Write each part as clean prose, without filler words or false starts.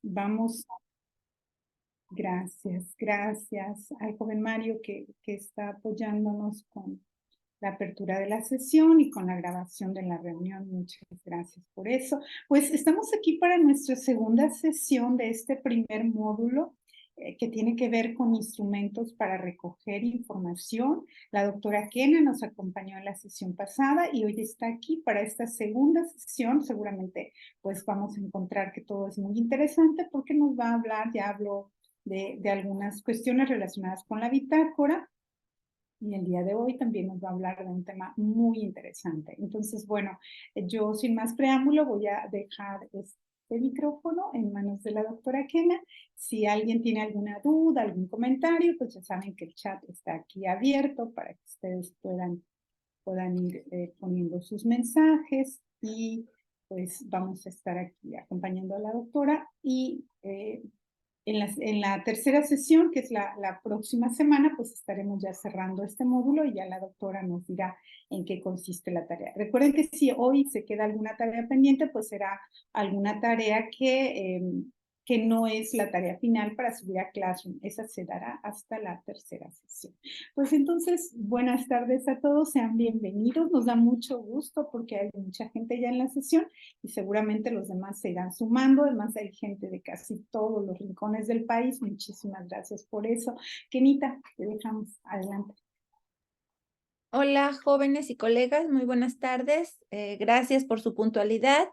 Vamos, gracias al joven Mario que está apoyándonos con la apertura de la sesión y con la grabación de la reunión. Muchas gracias por eso. Pues estamos aquí para nuestra segunda sesión de este primer módulo que tiene que ver con instrumentos para recoger información. La doctora Kena nos acompañó en la sesión pasada y hoy está aquí para esta segunda sesión. Seguramente pues vamos a encontrar que todo es muy interesante porque nos va a hablar, ya habló de algunas cuestiones relacionadas con la bitácora. Y el día de hoy también nos va a hablar de un tema muy interesante. Entonces, bueno, yo sin más preámbulo voy a dejar este micrófono en manos de la doctora Kena. Si alguien tiene alguna duda, algún comentario, pues ya saben que el chat está aquí abierto para que ustedes puedan ir poniendo sus mensajes y pues vamos a estar aquí acompañando a la doctora y en la tercera sesión, que es la próxima semana, pues estaremos ya cerrando este módulo y ya la doctora nos dirá en qué consiste la tarea. Recuerden que si hoy se queda alguna tarea pendiente, pues será alguna tarea que no es la tarea final para subir a Classroom. Esa se dará hasta la tercera sesión. Pues entonces, buenas tardes a todos, sean bienvenidos. Nos da mucho gusto porque hay mucha gente ya en la sesión y seguramente los demás se irán sumando. Además hay gente de casi todos los rincones del país. Muchísimas gracias por eso. Kenita, te dejamos adelante. Hola, jóvenes y colegas, muy buenas tardes. Gracias por su puntualidad.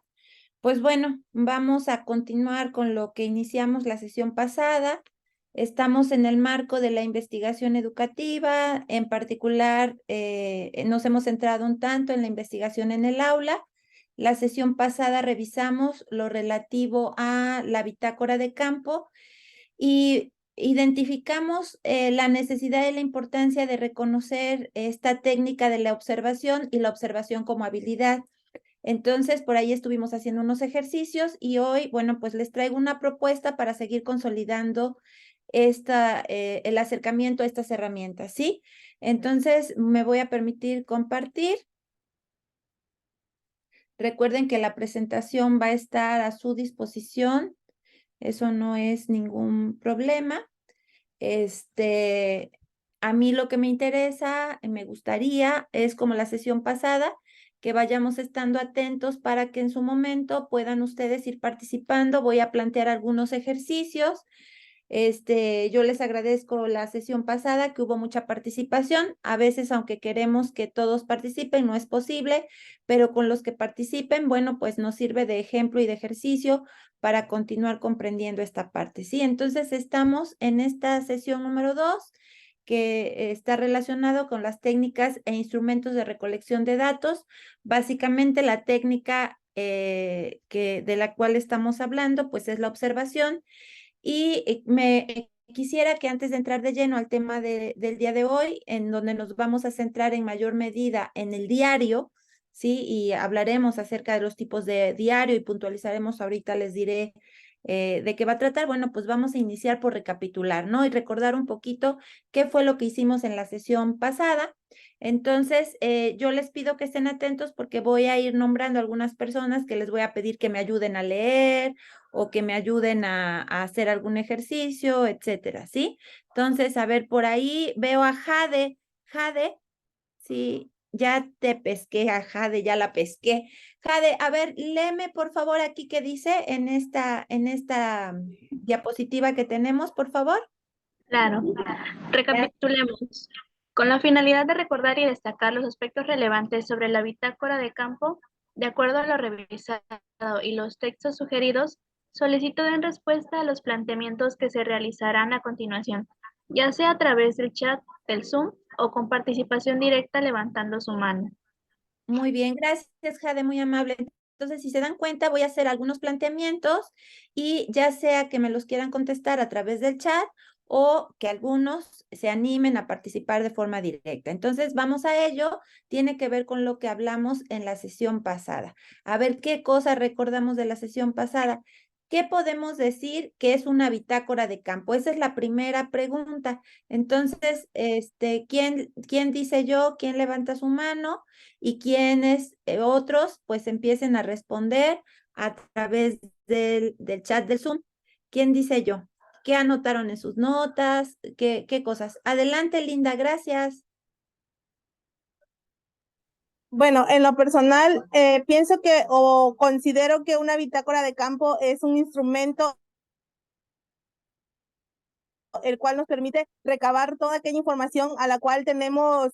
Pues bueno, vamos a continuar con lo que iniciamos la sesión pasada. Estamos en el marco de la investigación educativa, en particular nos hemos centrado un tanto en la investigación en el aula. La sesión pasada revisamos lo relativo a la bitácora de campo y identificamos la necesidad y la importancia de reconocer esta técnica de la observación y la observación como habilidad. Entonces, por ahí estuvimos haciendo unos ejercicios y hoy, bueno, pues les traigo una propuesta para seguir consolidando el acercamiento a estas herramientas, ¿sí? Entonces, me voy a permitir compartir. Recuerden que la presentación va a estar a su disposición. Eso no es ningún problema. A mí lo que me interesa, me gustaría, es como la sesión pasada, que vayamos estando atentos para que en su momento puedan ustedes ir participando. Voy a plantear algunos ejercicios. Yo les agradezco la sesión pasada, que hubo mucha participación. A veces, aunque queremos que todos participen, no es posible, pero con los que participen, bueno, pues nos sirve de ejemplo y de ejercicio para continuar comprendiendo esta parte, ¿sí? Entonces, estamos en esta sesión número 2, que está relacionado con las técnicas e instrumentos de recolección de datos. Básicamente, la técnica de la cual estamos hablando, pues es la observación. Y quisiera que antes de entrar de lleno al tema del día de hoy, en donde nos vamos a centrar en mayor medida en el diario, ¿sí? Y hablaremos acerca de los tipos de diario y puntualizaremos, ahorita les diré de qué va a tratar. Bueno, pues vamos a iniciar por recapitular, ¿no? Y recordar un poquito qué fue lo que hicimos en la sesión pasada. Entonces, yo les pido que estén atentos porque voy a ir nombrando algunas personas que les voy a pedir que me ayuden a leer o que me ayuden a hacer algún ejercicio, etcétera, ¿sí? Entonces, a ver, por ahí veo a Jade. Jade, sí, ya te pesqué a Jade, ya la pesqué. Jade, a ver, léeme por favor aquí qué dice en esta diapositiva que tenemos, por favor. Claro. Recapitulemos. Con la finalidad de recordar y destacar los aspectos relevantes sobre la bitácora de campo, de acuerdo a lo revisado y los textos sugeridos, solicito den respuesta a los planteamientos que se realizarán a continuación, ya sea a través del chat del Zoom o con participación directa levantando su mano. Muy bien, gracias, Jade, muy amable. Entonces, si se dan cuenta, voy a hacer algunos planteamientos y ya sea que me los quieran contestar a través del chat o que algunos se animen a participar de forma directa. Entonces, vamos a ello. Tiene que ver con lo que hablamos en la sesión pasada. A ver qué cosas recordamos de la sesión pasada. ¿Qué podemos decir que es una bitácora de campo? Esa es la primera pregunta. Entonces, ¿quién dice yo? ¿Quién levanta su mano? Y quienes otros pues empiecen a responder a través del chat del Zoom. ¿Quién dice yo? ¿Qué anotaron en sus notas? ¿Qué cosas? Adelante, Linda, gracias. Bueno, en lo personal, pienso que o considero que una bitácora de campo es un instrumento el cual nos permite recabar toda aquella información a la cual tenemos,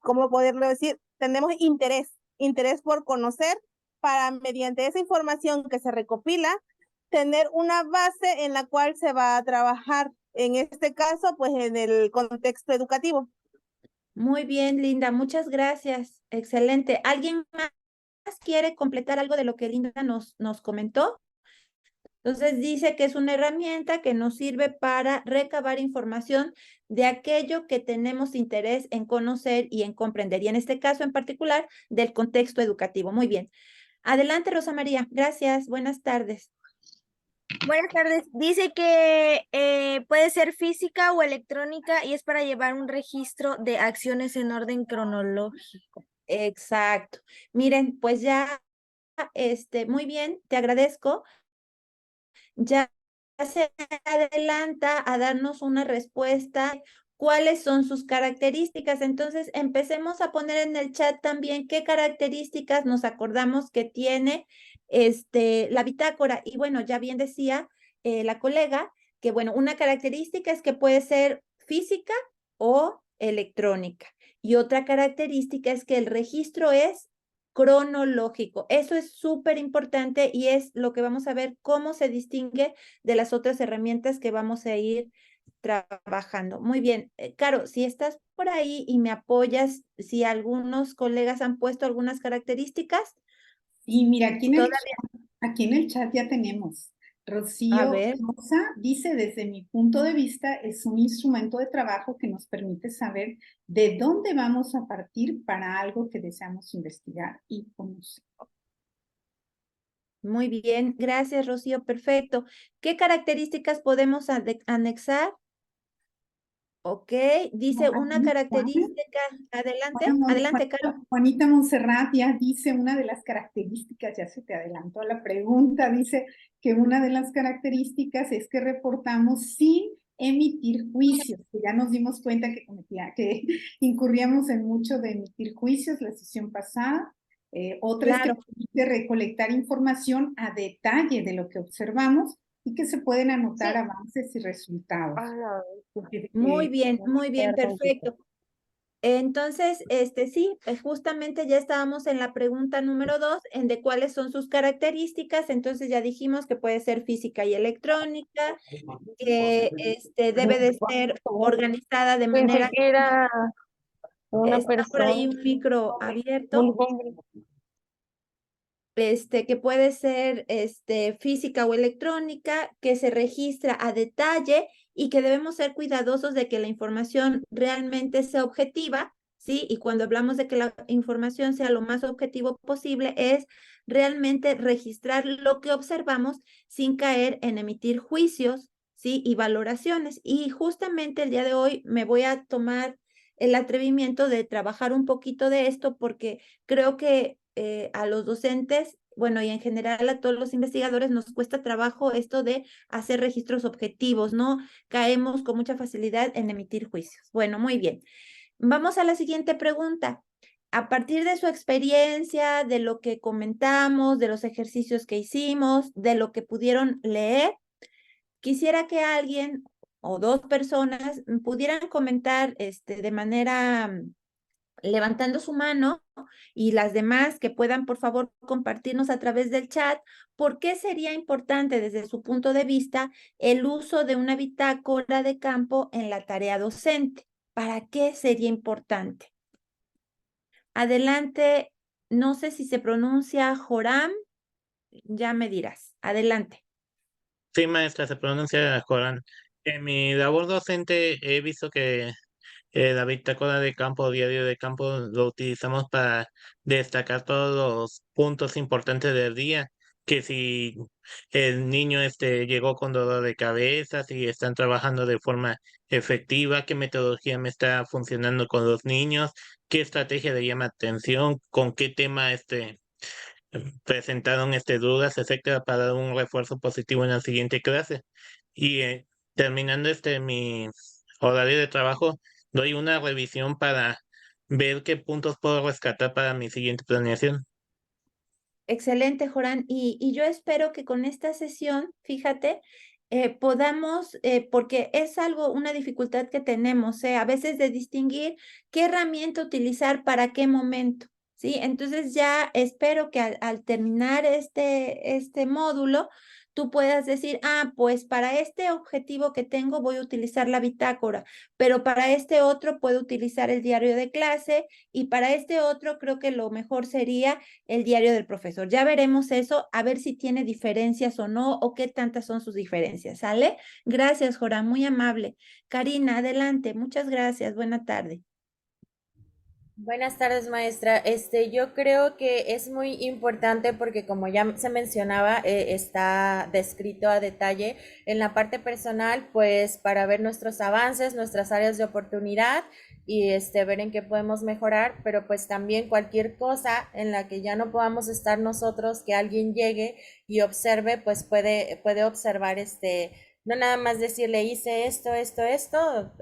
¿cómo poderlo decir? Tenemos interés por conocer, para mediante esa información que se recopila, tener una base en la cual se va a trabajar, en este caso, pues en el contexto educativo. Muy bien, Linda, muchas gracias. Excelente. ¿Alguien más quiere completar algo de lo que Linda nos comentó? Entonces dice que es una herramienta que nos sirve para recabar información de aquello que tenemos interés en conocer y en comprender, y en este caso en particular del contexto educativo. Muy bien. Adelante, Rosa María. Gracias. Buenas tardes. Buenas tardes. Dice que puede ser física o electrónica y es para llevar un registro de acciones en orden cronológico. Exacto. Miren, pues ya, muy bien, te agradezco. Ya se adelanta a darnos una respuesta, cuáles son sus características. Entonces, empecemos a poner en el chat también qué características nos acordamos que tiene la bitácora. Y bueno, ya bien decía la colega que, bueno, una característica es que puede ser física o electrónica. Y otra característica es que el registro es cronológico. Eso es súper importante y es lo que vamos a ver cómo se distingue de las otras herramientas que vamos a ir trabajando. Muy bien, Caro, si estás por ahí y me apoyas, si algunos colegas han puesto algunas características. Y mira, aquí Todavía. aquí en el chat ya tenemos. A Rocío ver. Rosa dice, desde mi punto de vista, es un instrumento de trabajo que nos permite saber de dónde vamos a partir para algo que deseamos investigar y conocer. Muy bien, gracias, Rocío, perfecto. ¿Qué características podemos anexar? Ok, dice una característica, adelante, Caro. Juanita Montserrat ya dice una de las características, ya se te adelantó la pregunta, dice que una de las características es que reportamos sin emitir juicios, que ya nos dimos cuenta que incurríamos en mucho de emitir juicios la sesión pasada. Otra es que permite recolectar información a detalle de lo que observamos y que se pueden anotar avances y resultados. Muy bien, perfecto. Entonces, sí, justamente ya estábamos en la pregunta número 2, en de cuáles son sus características. Entonces ya dijimos que puede ser física y electrónica, que debe de ser organizada de manera. Pensé que era una Está por ahí un micro abierto. Que puede ser física o electrónica, que se registra a detalle y que debemos ser cuidadosos de que la información realmente sea objetiva, ¿sí? Y cuando hablamos de que la información sea lo más objetivo posible, es realmente registrar lo que observamos sin caer en emitir juicios, ¿sí? Y valoraciones. Y justamente el día de hoy me voy a tomar el atrevimiento de trabajar un poquito de esto porque creo que a los docentes, bueno, y en general a todos los investigadores nos cuesta trabajo esto de hacer registros objetivos, ¿no? Caemos con mucha facilidad en emitir juicios. Bueno, muy bien. Vamos a la siguiente pregunta. A partir de su experiencia, de lo que comentamos, de los ejercicios que hicimos, de lo que pudieron leer, quisiera que alguien o dos personas pudieran comentar de manera levantando su mano, y las demás que puedan, por favor, compartirnos a través del chat, ¿por qué sería importante desde su punto de vista el uso de una bitácora de campo en la tarea docente? ¿Para qué sería importante? Adelante, no sé si se pronuncia Joram, ya me dirás. Adelante. Sí, maestra, se pronuncia Joram. En mi labor docente he visto que la bitácora de campo, diario de campo, lo utilizamos para destacar todos los puntos importantes del día, que si el niño llegó con dolor de cabeza, si están trabajando de forma efectiva, qué metodología me está funcionando con los niños, qué estrategia le llama atención, con qué tema presentaron dudas, etcétera, para dar un refuerzo positivo en la siguiente clase. Y terminando mi horario de trabajo, doy una revisión para ver qué puntos puedo rescatar para mi siguiente planeación. Excelente, Joran. Y yo espero que con esta sesión, fíjate, podamos, porque es algo, una dificultad que tenemos, a veces de distinguir qué herramienta utilizar para qué momento, ¿sí? Entonces ya espero que al terminar este módulo, tú puedas decir, pues para este objetivo que tengo voy a utilizar la bitácora, pero para este otro puedo utilizar el diario de clase y para este otro creo que lo mejor sería el diario del profesor. Ya veremos eso, a ver si tiene diferencias o no, o qué tantas son sus diferencias, ¿sale? Gracias, Joran, muy amable. Karina, adelante, muchas gracias, buena tarde. Buenas tardes, maestra. Yo creo que es muy importante porque como ya se mencionaba, está descrito a detalle en la parte personal, pues para ver nuestros avances, nuestras áreas de oportunidad y ver en qué podemos mejorar, pero pues también cualquier cosa en la que ya no podamos estar nosotros, que alguien llegue y observe, pues puede observar no nada más decirle hice esto,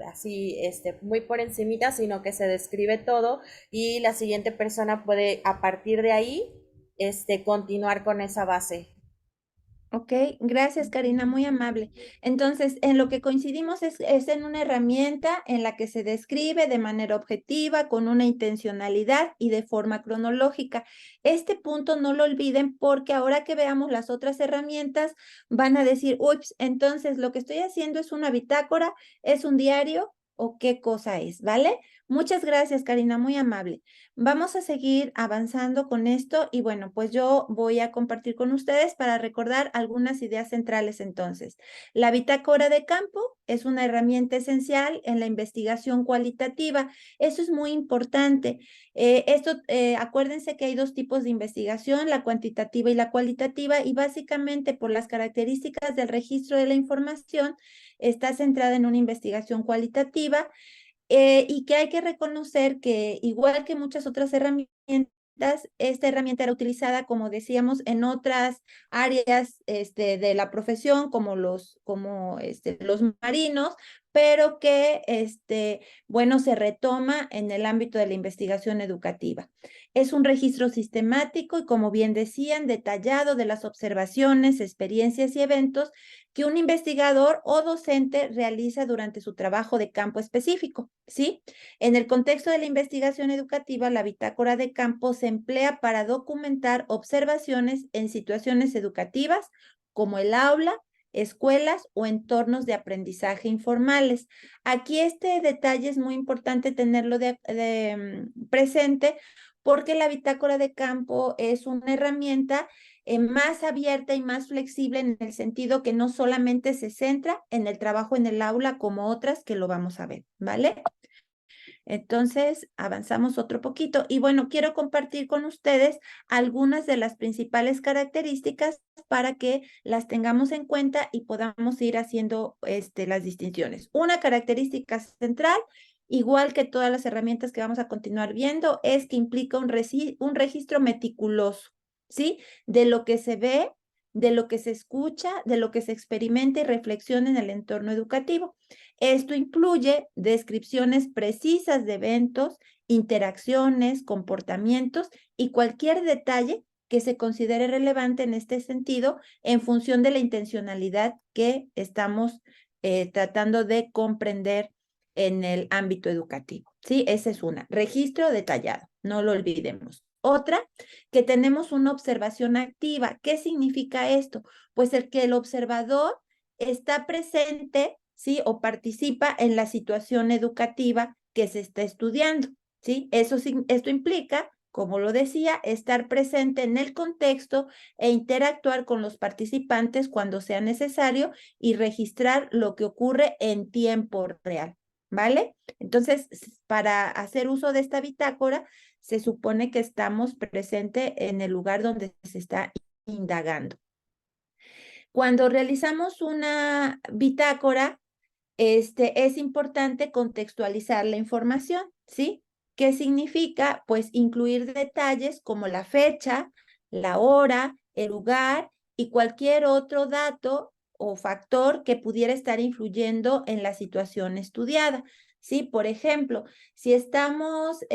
así muy por encimita, sino que se describe todo y la siguiente persona puede a partir de ahí continuar con esa base. Ok, gracias Karina, muy amable. Entonces, en lo que coincidimos es en una herramienta en la que se describe de manera objetiva, con una intencionalidad y de forma cronológica. Este punto no lo olviden porque ahora que veamos las otras herramientas van a decir, ups, entonces lo que estoy haciendo es una bitácora, es un diario o qué cosa es, ¿vale? Muchas gracias Karina, muy amable. Vamos a seguir avanzando con esto y bueno, pues yo voy a compartir con ustedes para recordar algunas ideas centrales entonces. La bitácora de campo es una herramienta esencial en la investigación cualitativa. Eso es muy importante. Acuérdense que hay dos tipos de investigación, la cuantitativa y la cualitativa, y básicamente por las características del registro de la información está centrada en una investigación cualitativa. Y que hay que reconocer que, igual que muchas otras herramientas, esta herramienta era utilizada, como decíamos, en otras áreas de la profesión, como los marinos, pero que, bueno, se retoma en el ámbito de la investigación educativa. Es un registro sistemático y, como bien decían, detallado de las observaciones, experiencias y eventos que un investigador o docente realiza durante su trabajo de campo específico, ¿sí? En el contexto de la investigación educativa, la bitácora de campo se emplea para documentar observaciones en situaciones educativas como el aula, escuelas o entornos de aprendizaje informales. Aquí este detalle es muy importante tenerlo presente porque la bitácora de campo es una herramienta más abierta y más flexible en el sentido que no solamente se centra en el trabajo en el aula como otras que lo vamos a ver, ¿vale? Entonces, avanzamos otro poquito. Y bueno, quiero compartir con ustedes algunas de las principales características para que las tengamos en cuenta y podamos ir haciendo las distinciones. Una característica central, igual que todas las herramientas que vamos a continuar viendo, es que implica un registro meticuloso, ¿sí? De lo que se ve, de lo que se escucha, de lo que se experimenta y reflexiona en el entorno educativo. Esto incluye descripciones precisas de eventos, interacciones, comportamientos y cualquier detalle que se considere relevante en este sentido en función de la intencionalidad que estamos tratando de comprender en el ámbito educativo. ¿Sí? Esa es una. Registro detallado, no lo olvidemos. Otra, que tenemos una observación activa. ¿Qué significa esto? Pues el que el observador está presente, ¿sí? O participa en la situación educativa que se está estudiando, ¿sí? Esto implica, como lo decía, estar presente en el contexto e interactuar con los participantes cuando sea necesario y registrar lo que ocurre en tiempo real, ¿vale? Entonces, para hacer uso de esta bitácora, se supone que estamos presentes en el lugar donde se está indagando. Cuando realizamos una bitácora, es importante contextualizar la información, ¿sí? ¿Qué significa? Pues incluir detalles como la fecha, la hora, el lugar y cualquier otro dato o factor que pudiera estar influyendo en la situación estudiada. ¿Sí? Por ejemplo, si estamos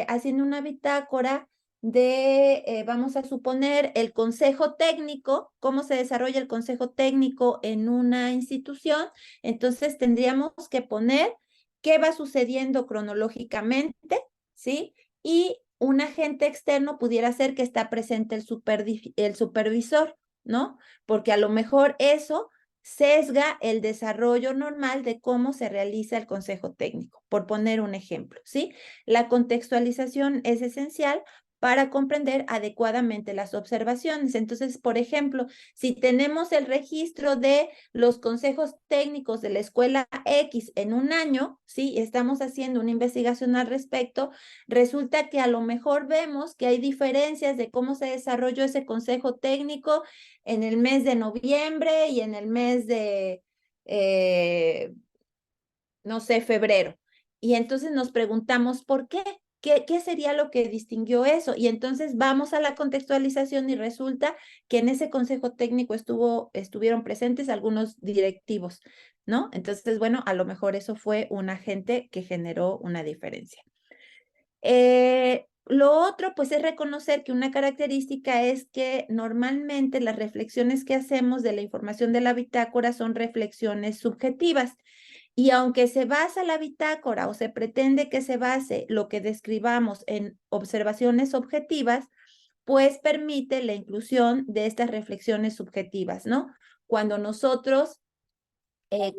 haciendo una bitácora de, vamos a suponer, el consejo técnico, cómo se desarrolla el consejo técnico en una institución, entonces tendríamos que poner qué va sucediendo cronológicamente, ¿sí? Y un agente externo pudiera ser que está presente el supervisor, ¿no? Porque a lo mejor eso sesga el desarrollo normal de cómo se realiza el consejo técnico, por poner un ejemplo, ¿sí? La contextualización es esencial para comprender adecuadamente las observaciones. Entonces, por ejemplo, si tenemos el registro de los consejos técnicos de la escuela X en un año, ¿sí? Estamos haciendo una investigación al respecto, resulta que a lo mejor vemos que hay diferencias de cómo se desarrolló ese consejo técnico en el mes de noviembre y en el mes de, no sé, febrero. Y entonces nos preguntamos por qué. ¿Qué sería lo que distinguió eso? Y entonces vamos a la contextualización y resulta que en ese consejo técnico estuvieron presentes algunos directivos, ¿no? Entonces, bueno, a lo mejor eso fue un agente que generó una diferencia. Lo otro, pues, es reconocer que una característica es que normalmente las reflexiones que hacemos de la información de la bitácora son reflexiones subjetivas. Y aunque se basa la bitácora o se pretende que se base lo que describamos en observaciones objetivas, pues permite la inclusión de estas reflexiones subjetivas, ¿no? Cuando nosotros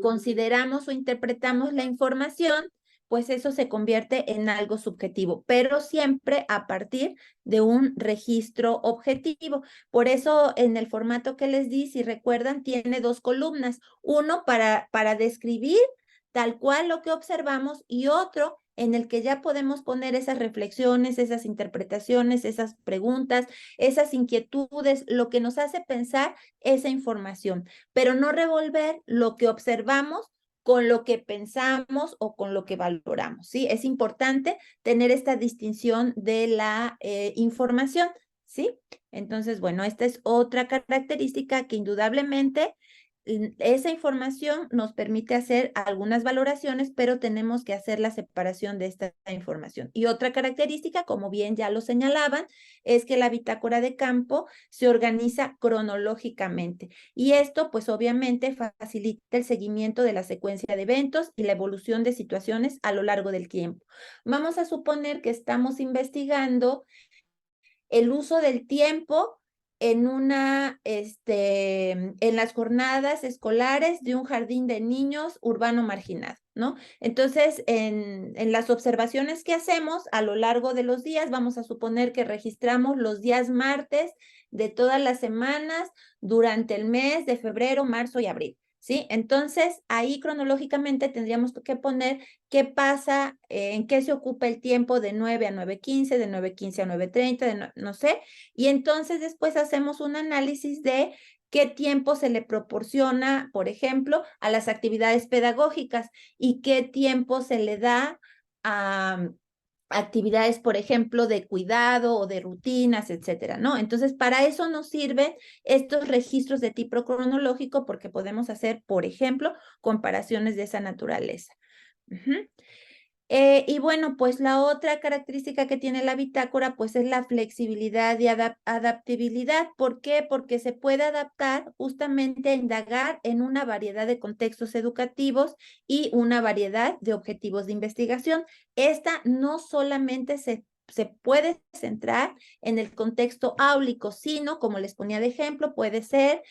consideramos o interpretamos la información, pues eso se convierte en algo subjetivo, pero siempre a partir de un registro objetivo. Por eso en el formato que les di, si recuerdan, tiene dos columnas, uno para describir tal cual lo que observamos y otro en el que ya podemos poner esas reflexiones, esas interpretaciones, esas preguntas, esas inquietudes, lo que nos hace pensar esa información, pero no revolver lo que observamos con lo que pensamos o con lo que valoramos, ¿sí? Es importante tener esta distinción de la información, ¿sí? Entonces, bueno, esta es otra característica que indudablemente esa información nos permite hacer algunas valoraciones, pero tenemos que hacer la separación de esta información. Y otra característica, como bien ya lo señalaban, es que la bitácora de campo se organiza cronológicamente. Y esto, pues obviamente, facilita el seguimiento de la secuencia de eventos y la evolución de situaciones a lo largo del tiempo. Vamos a suponer que estamos investigando el uso del tiempo en en las jornadas escolares de un jardín de niños urbano marginado, ¿no? Entonces, en las observaciones que hacemos a lo largo de los días, vamos a suponer que registramos los días martes de todas las semanas durante el mes de febrero, marzo y abril, ¿sí? Entonces, ahí cronológicamente tendríamos que poner qué pasa, en qué se ocupa el tiempo de 9 a 9:15, de 9:15 a 9:30, no sé, y entonces después hacemos un análisis de qué tiempo se le proporciona, por ejemplo, a las actividades pedagógicas y qué tiempo se le da a actividades, por ejemplo, de cuidado o de rutinas, etcétera, ¿no? Entonces, para eso nos sirven estos registros de tipo cronológico porque podemos hacer, por ejemplo, comparaciones de esa naturaleza. Y bueno, pues la otra característica que tiene la bitácora, pues es la flexibilidad y adaptabilidad. ¿Por qué? Porque se puede adaptar justamente a indagar en una variedad de contextos educativos y una variedad de objetivos de investigación. Esta no solamente se puede centrar en el contexto áulico, sino, como les ponía de ejemplo, puede ser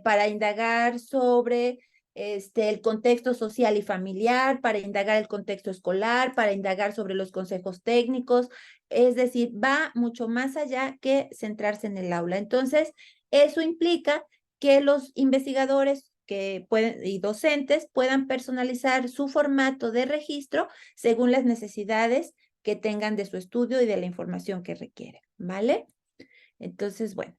para indagar sobre el contexto social y familiar, para indagar el contexto escolar, para indagar sobre los consejos técnicos, es decir, va mucho más allá que centrarse en el aula. Entonces, eso implica que los investigadores y docentes puedan personalizar su formato de registro según las necesidades que tengan de su estudio y de la información que requieren, ¿vale? Entonces, bueno.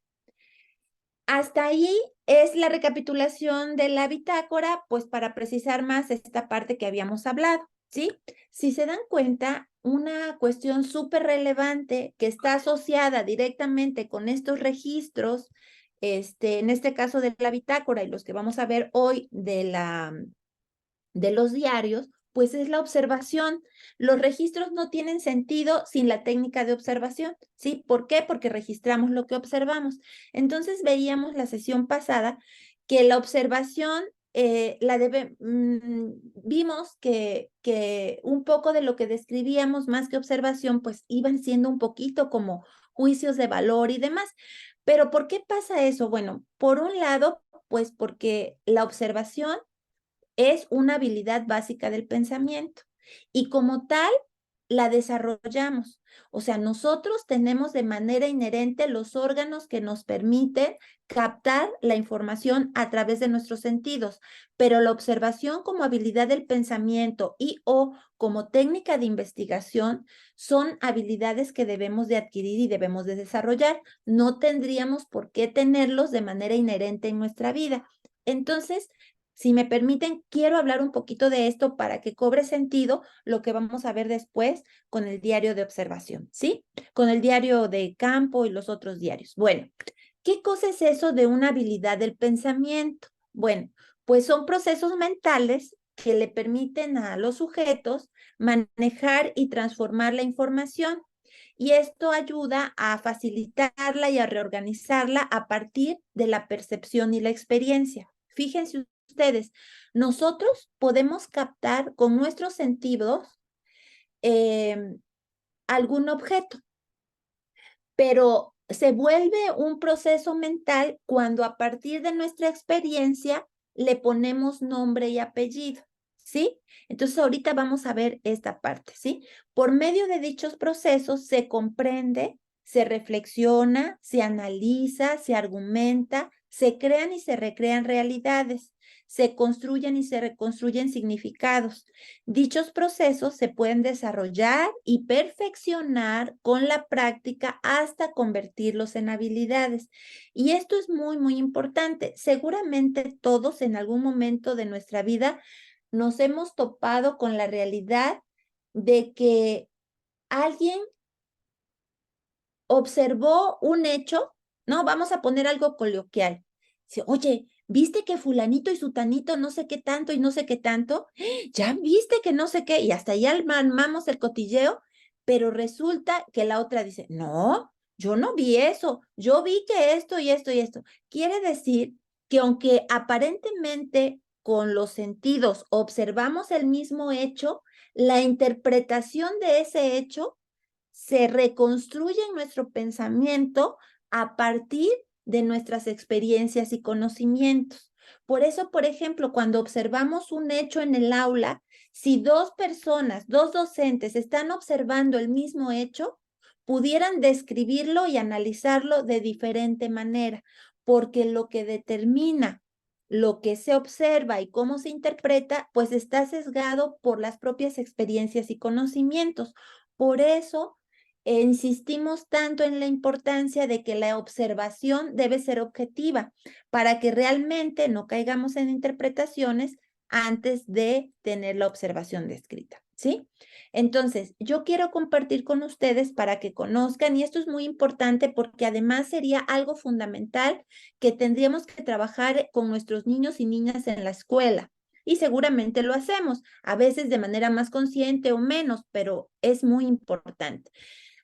Hasta ahí es la recapitulación de la bitácora, pues para precisar más esta parte que habíamos hablado. ¿sí? Si se dan cuenta, una cuestión súper relevante que está asociada directamente con estos registros, en este caso de la bitácora y los que vamos a ver hoy de los diarios, pues es la observación. Los registros no tienen sentido sin la técnica de observación, ¿sí? ¿Por qué? Porque registramos lo que observamos. Entonces veíamos la sesión pasada que la observación vimos que un poco de lo que describíamos más que observación, pues iban siendo un poquito como juicios de valor y demás. Pero ¿por qué pasa eso? Bueno, por un lado, pues porque la observación es una habilidad básica del pensamiento y como tal la desarrollamos. O sea, nosotros tenemos de manera inherente los órganos que nos permiten captar la información a través de nuestros sentidos, pero la observación como habilidad del pensamiento y o como técnica de investigación son habilidades que debemos de adquirir y debemos de desarrollar. No tendríamos por qué tenerlos de manera inherente en nuestra vida. Entonces, si me permiten, quiero hablar un poquito de esto para que cobre sentido lo que vamos a ver después con el diario de observación, ¿sí? Con el diario de campo y los otros diarios. Bueno, ¿qué cosa es eso de una habilidad del pensamiento? Bueno, pues son procesos mentales que le permiten a los sujetos manejar y transformar la información. Y esto ayuda a facilitarla y a reorganizarla a partir de la percepción y la experiencia. Fíjense ustedes, nosotros podemos captar con nuestros sentidos algún objeto, pero se vuelve un proceso mental cuando a partir de nuestra experiencia le ponemos nombre y apellido, ¿sí? Entonces ahorita vamos a ver esta parte, ¿sí? Por medio de dichos procesos se comprende, se reflexiona, se analiza, se argumenta, se crean y se recrean realidades, se construyen y se reconstruyen significados. Dichos procesos se pueden desarrollar y perfeccionar con la práctica hasta convertirlos en habilidades. Y esto es muy, muy importante. Seguramente todos en algún momento de nuestra vida nos hemos topado con la realidad de que alguien observó un hecho, ¿no? Vamos a poner algo coloquial. Dice, oye, ¿viste que fulanito y sutanito no sé qué tanto y no sé qué tanto? ¿Ya viste que no sé qué? Y hasta ahí armamos el cotilleo, pero resulta que la otra dice, no, yo no vi eso, yo vi que esto y esto y esto. Quiere decir que aunque aparentemente con los sentidos observamos el mismo hecho, la interpretación de ese hecho se reconstruye en nuestro pensamiento a partir de nuestras experiencias y conocimientos. Por eso, por ejemplo, cuando observamos un hecho en el aula, si dos personas, dos docentes están observando el mismo hecho, pudieran describirlo y analizarlo de diferente manera, porque lo que determina lo que se observa y cómo se interpreta, pues está sesgado por las propias experiencias y conocimientos. Por eso, insistimos tanto en la importancia de que la observación debe ser objetiva para que realmente no caigamos en interpretaciones antes de tener la observación descrita, ¿sí? Entonces, yo quiero compartir con ustedes para que conozcan, y esto es muy importante porque además sería algo fundamental que tendríamos que trabajar con nuestros niños y niñas en la escuela. Y seguramente lo hacemos, a veces de manera más consciente o menos, pero es muy importante.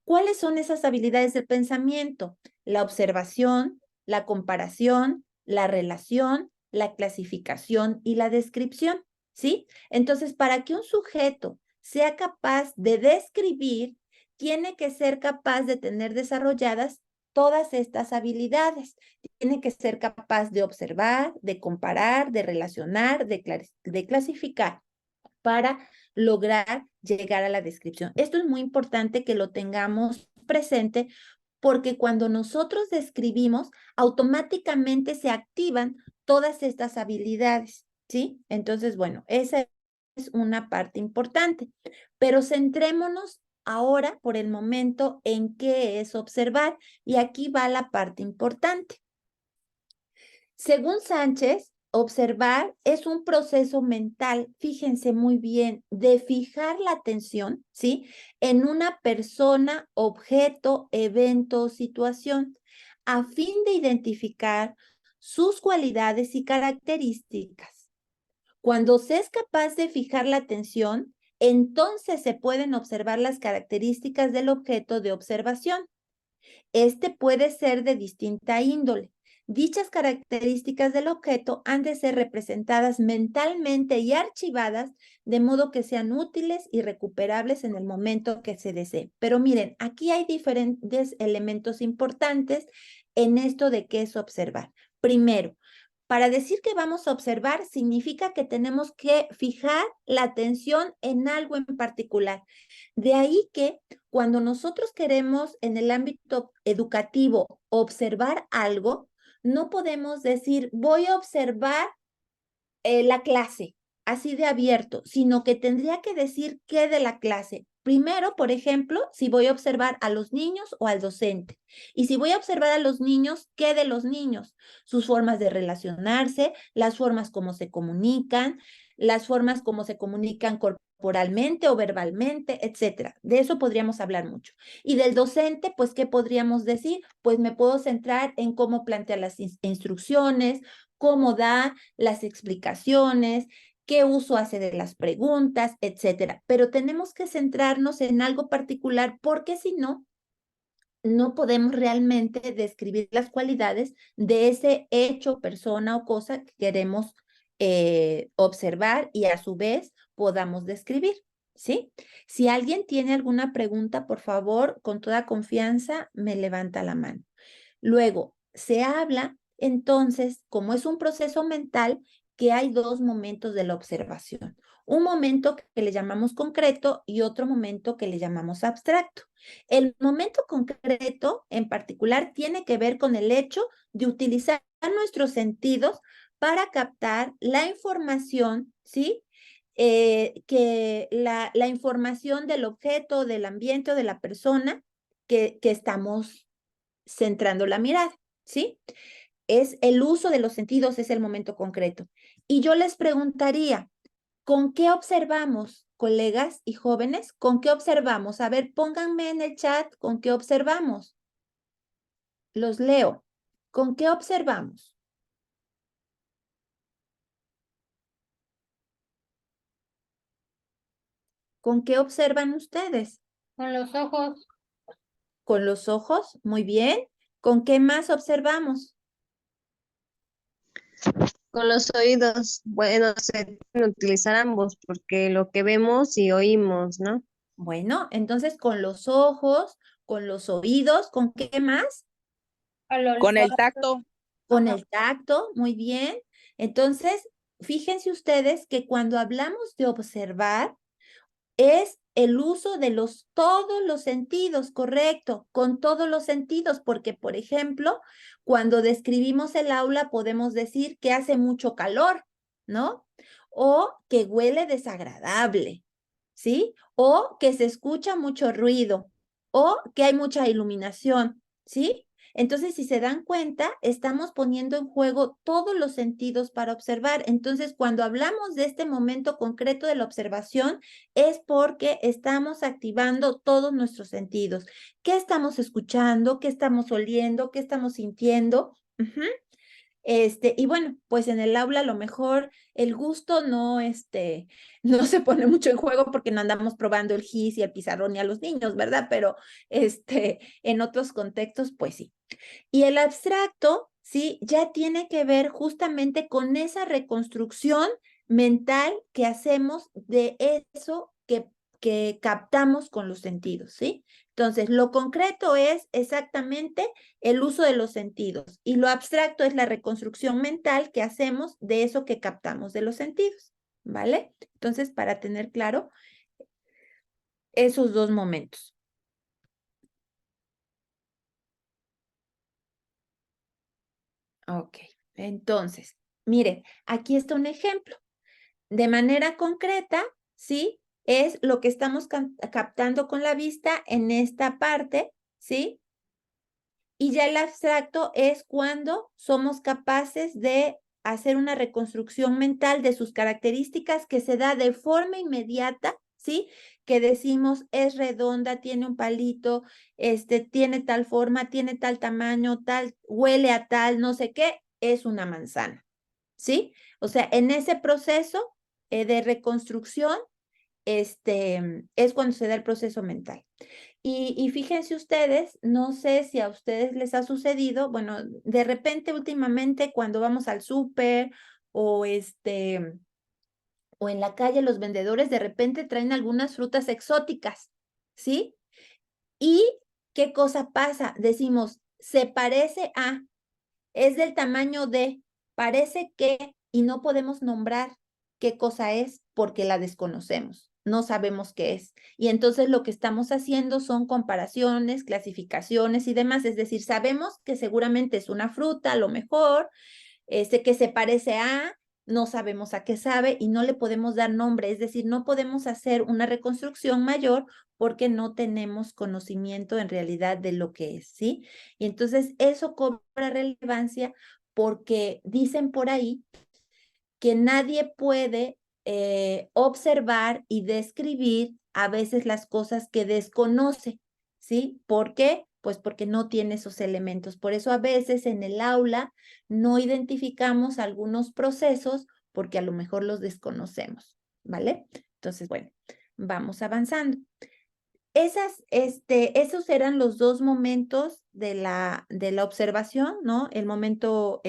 ¿Cuáles son esas habilidades del pensamiento? La observación, la comparación, la relación, la clasificación y la descripción, ¿sí? Entonces, para que un sujeto sea capaz de describir, tiene que ser capaz de tener desarrolladas todas estas habilidades. Tiene que ser capaz de observar, de comparar, de relacionar, de clasificar para lograr llegar a la descripción. Esto es muy importante que lo tengamos presente porque cuando nosotros describimos, automáticamente se activan todas estas habilidades, ¿sí? Entonces, bueno, esa es una parte importante, pero centrémonos ahora por el momento en qué es observar y aquí va la parte importante. Según Sánchez, observar es un proceso mental, fíjense muy bien, de fijar la atención, ¿sí? En una persona, objeto, evento o situación, a fin de identificar sus cualidades y características. Cuando se es capaz de fijar la atención, entonces se pueden observar las características del objeto de observación. Este puede ser de distinta índole. Dichas características del objeto han de ser representadas mentalmente y archivadas de modo que sean útiles y recuperables en el momento que se desee. Pero miren, aquí hay diferentes elementos importantes en esto de qué es observar. Primero, para decir que vamos a observar significa que tenemos que fijar la atención en algo en particular. De ahí que cuando nosotros queremos en el ámbito educativo observar algo, no podemos decir voy a observar la clase, así de abierto, sino que tendría que decir qué de la clase. Primero, por ejemplo, si voy a observar a los niños o al docente. Y si voy a observar a los niños, ¿qué de los niños? Sus formas de relacionarse, las formas como se comunican, las formas como se comunican corporalmente o verbalmente, etcétera. De eso podríamos hablar mucho. Y del docente, pues, ¿qué podríamos decir? Pues me puedo centrar en cómo plantea las instrucciones, cómo da las explicaciones, qué uso hace de las preguntas, etcétera. Pero tenemos que centrarnos en algo particular porque si no, no podemos realmente describir las cualidades de ese hecho, persona o cosa que queremos observar y a su vez podamos describir, ¿sí? Si alguien tiene alguna pregunta, por favor, con toda confianza, me levanta la mano. Luego, se habla entonces, como es un proceso mental, que hay dos momentos de la observación. Un momento que le llamamos concreto y otro momento que le llamamos abstracto. El momento concreto, en particular, tiene que ver con el hecho de utilizar nuestros sentidos para captar la información, ¿sí? Que la información del objeto, del ambiente o de la persona que estamos centrando la mirada, ¿sí? Es el uso de los sentidos, es el momento concreto. Y yo les preguntaría, ¿con qué observamos, colegas y jóvenes? ¿Con qué observamos? A ver, pónganme en el chat, ¿con qué observamos? Los leo. ¿Con qué observamos? ¿Con qué observan ustedes? Con los ojos. Con los ojos, muy bien. ¿Con qué más observamos? Con los oídos, bueno, se pueden utilizar ambos porque lo que vemos y oímos, ¿no? Bueno, entonces con los ojos, con los oídos, ¿con qué más? Con el tacto. Con el tacto, muy bien. Entonces, fíjense ustedes que cuando hablamos de observar, es el uso de todos los sentidos, correcto, con todos los sentidos, porque, por ejemplo, cuando describimos el aula podemos decir que hace mucho calor, ¿no? O que huele desagradable, ¿sí? O que se escucha mucho ruido, o que hay mucha iluminación, ¿sí? Entonces, si se dan cuenta, estamos poniendo en juego todos los sentidos para observar. Entonces, cuando hablamos de este momento concreto de la observación, es porque estamos activando todos nuestros sentidos. ¿Qué estamos escuchando? ¿Qué estamos oliendo? ¿Qué estamos sintiendo? Y bueno, pues en el aula a lo mejor el gusto no, no se pone mucho en juego porque no andamos probando el gis y el pizarrón y a los niños, ¿verdad? Pero en otros contextos, pues sí. Y el abstracto, sí, ya tiene que ver justamente con esa reconstrucción mental que hacemos de eso que captamos con los sentidos, ¿sí? Entonces, lo concreto es exactamente el uso de los sentidos y lo abstracto es la reconstrucción mental que hacemos de eso que captamos de los sentidos, ¿vale? Entonces, para tener claro esos dos momentos. Ok, entonces, miren, aquí está un ejemplo. De manera concreta, ¿sí? Es lo que estamos captando con la vista en esta parte, ¿sí? Y ya el abstracto es cuando somos capaces de hacer una reconstrucción mental de sus características que se da de forma inmediata, ¿sí? Que decimos es redonda, tiene un palito, tiene tal forma, tiene tal tamaño, tal, huele a tal, no sé qué, es una manzana, ¿sí? O sea, en ese proceso de reconstrucción, es cuando se da el proceso mental. Y fíjense ustedes, no sé si a ustedes les ha sucedido, bueno, de repente últimamente cuando vamos al súper o o en la calle los vendedores de repente traen algunas frutas exóticas, ¿sí? ¿Y qué cosa pasa? Decimos, se parece a, es del tamaño de, parece que, y no podemos nombrar qué cosa es porque la desconocemos, no sabemos qué es. Y entonces lo que estamos haciendo son comparaciones, clasificaciones y demás, es decir, sabemos que seguramente es una fruta, a lo mejor, que se parece a, no sabemos a qué sabe y no le podemos dar nombre, es decir, no podemos hacer una reconstrucción mayor porque no tenemos conocimiento en realidad de lo que es, ¿sí? Y entonces eso cobra relevancia porque dicen por ahí que nadie puede observar y describir a veces las cosas que desconoce, ¿sí? ¿Por qué? Pues porque no tiene esos elementos. Por eso a veces en el aula no identificamos algunos procesos porque a lo mejor los desconocemos, ¿vale? Entonces, bueno, vamos avanzando. Esos eran los dos momentos de la observación, ¿no? El momento,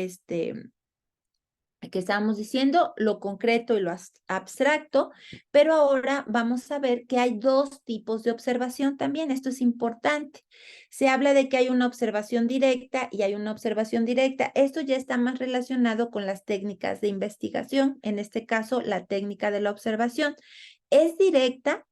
que estábamos diciendo, lo concreto y lo abstracto, pero ahora vamos a ver que hay dos tipos de observación también. Esto es importante. Se habla de que hay una observación directa y hay una observación directa. Esto ya está más relacionado con las técnicas de investigación, en este caso, la técnica de la observación. Es directa,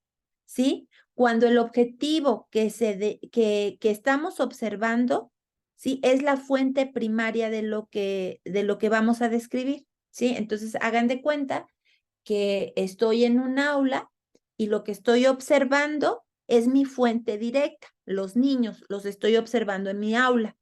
¿sí? Cuando el objetivo que estamos observando, ¿sí? Es la fuente primaria de lo que vamos a describir, ¿sí? Entonces, hagan de cuenta que estoy en un aula y lo que estoy observando es mi fuente directa. Los niños los estoy observando en mi aula.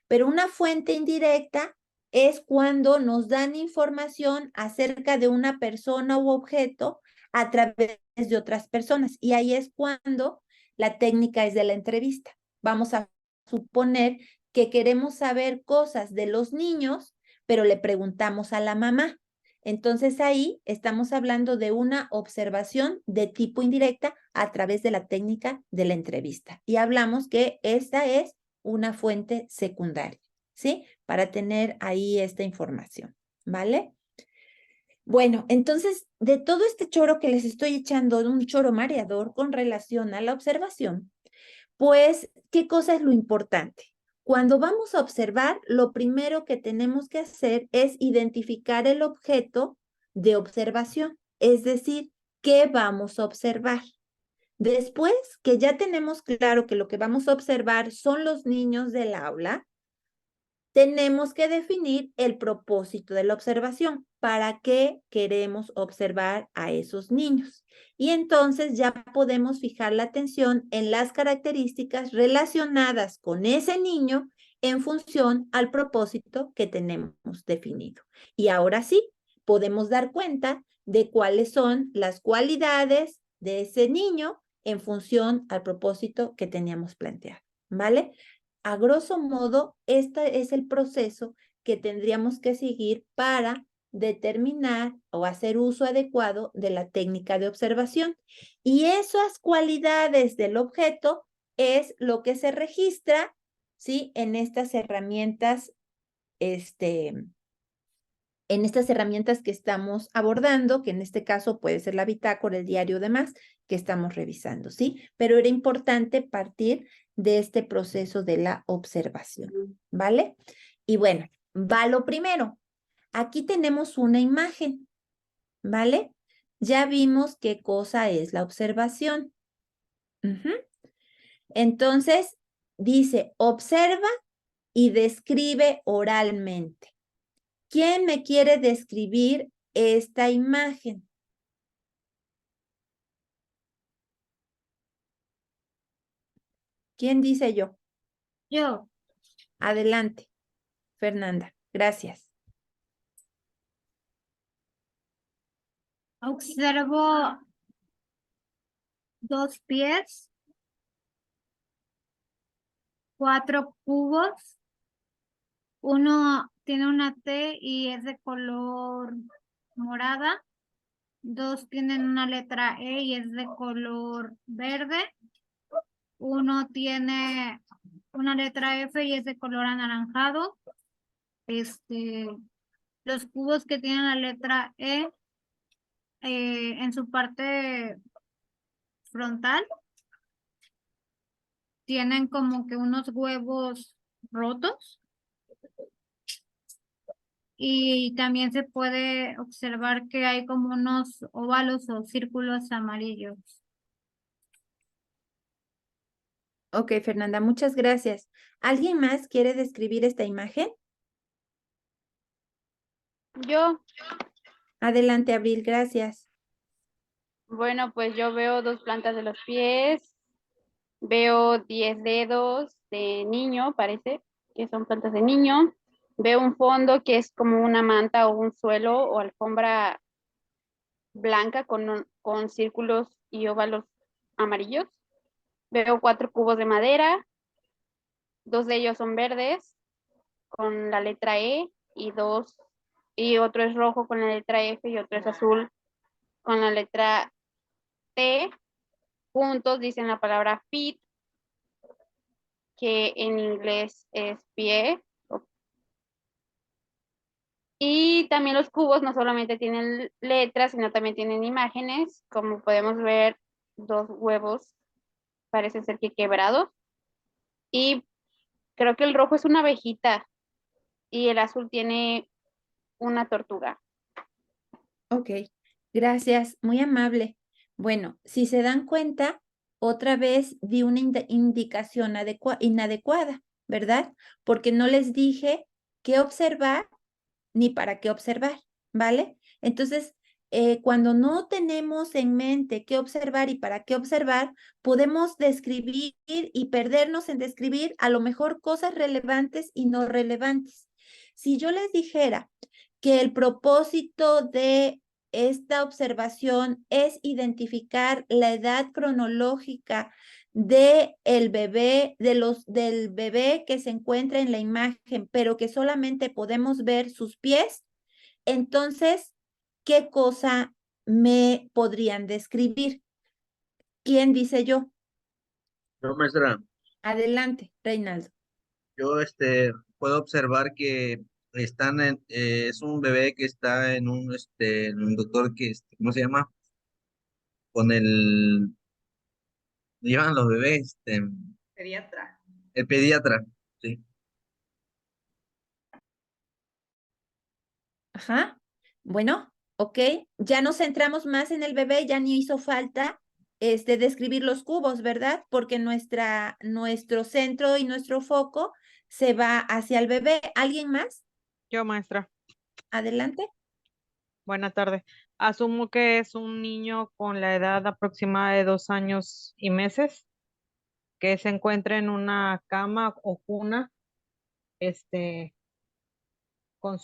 Pero una fuente indirecta es cuando nos dan información acerca de una persona u objeto a través de otras personas. Y ahí es cuando la técnica es de la entrevista. Vamos a suponer que queremos saber cosas de los niños, pero le preguntamos a la mamá. Entonces ahí estamos hablando de una observación de tipo indirecta a través de la técnica de la entrevista. Y hablamos que esta es una fuente secundaria, ¿sí? Para tener ahí esta información, ¿vale? Bueno, entonces, de todo este choro que les estoy echando, un choro mareador con relación a la observación, pues, ¿qué cosa es lo importante? Cuando vamos a observar, lo primero que tenemos que hacer es identificar el objeto de observación, es decir, ¿qué vamos a observar? Después que ya tenemos claro que lo que vamos a observar son los niños del aula, tenemos que definir el propósito de la observación. ¿Para qué queremos observar a esos niños? Y entonces ya podemos fijar la atención en las características relacionadas con ese niño en función al propósito que tenemos definido. Y ahora sí, podemos dar cuenta de cuáles son las cualidades de ese niño en función al propósito que teníamos planteado, ¿vale? A grosso modo, este es el proceso que tendríamos que seguir para determinar o hacer uso adecuado de la técnica de observación. Y esas cualidades del objeto es lo que se registra, ¿sí? En estas herramientas, en estas herramientas que estamos abordando, que en este caso puede ser la bitácora, el diario, demás, que estamos revisando, ¿sí? Pero era importante partir de este proceso de la observación, ¿vale? Y bueno, va lo primero. Aquí tenemos una imagen, ¿vale? Ya vimos qué cosa es la observación. Entonces, dice, observa y describe oralmente. ¿Quién me quiere describir esta imagen? ¿Quién dice yo? Yo. Adelante, Fernanda. Gracias. Observo 2 pies, 4 cubos. Uno tiene una T y es de color morada. 2 tienen una letra E y es de color verde. Uno tiene una letra F y es de color anaranjado. Los cubos que tienen la letra E en su parte frontal tienen como que unos huevos rotos. Y también se puede observar que hay como unos óvalos o círculos amarillos. Ok, Fernanda, muchas gracias. ¿Alguien más quiere describir esta imagen? Yo, Adelante, Abril, gracias. bueno, pues yo veo 2 plantas de los pies, veo 10 dedos de niño, parece que son plantas de niño. Veo un fondo que es como una manta o un suelo o alfombra blanca con círculos y óvalos amarillos. Veo 4 cubos de madera, 2 de ellos son verdes con la letra E y otro es rojo con la letra F y otro es azul con la letra T. Juntos dicen la palabra feet, que en inglés es pie. Y también los cubos no solamente tienen letras, sino también tienen imágenes. Como podemos ver, 2 huevos parecen ser que quebrados. Y creo que el rojo es una abejita y el azul tiene una tortuga. Ok, gracias, muy amable. Bueno, si se dan cuenta, otra vez di una indicación inadecuada, ¿verdad? Porque no les dije qué observar ni para qué observar, ¿vale? Entonces, cuando no tenemos en mente qué observar y para qué observar, podemos describir y perdernos en describir a lo mejor cosas relevantes y no relevantes. Si yo les dijera que el propósito de esta observación es identificar la edad cronológica del bebé, del bebé que se encuentra en la imagen, pero que solamente podemos ver sus pies, entonces, ¿qué cosa me podrían describir? ¿Quién dice yo? No, maestra, Adelante, Reinaldo. yo puedo observar que es un bebé que está en un doctor que, ¿cómo se llama? Con llevan los bebés, Pediatra. el pediatra, sí. Ajá. Bueno, ok. Ya nos centramos más en el bebé, ya ni hizo falta describir los cubos, ¿verdad? Porque nuestro centro y nuestro foco se va hacia el bebé. ¿Alguien más? Yo, maestra. Adelante. Buenas tardes. Asumo que es un niño con la edad aproximada de 2 años y meses, que se encuentra en una cama o cuna, con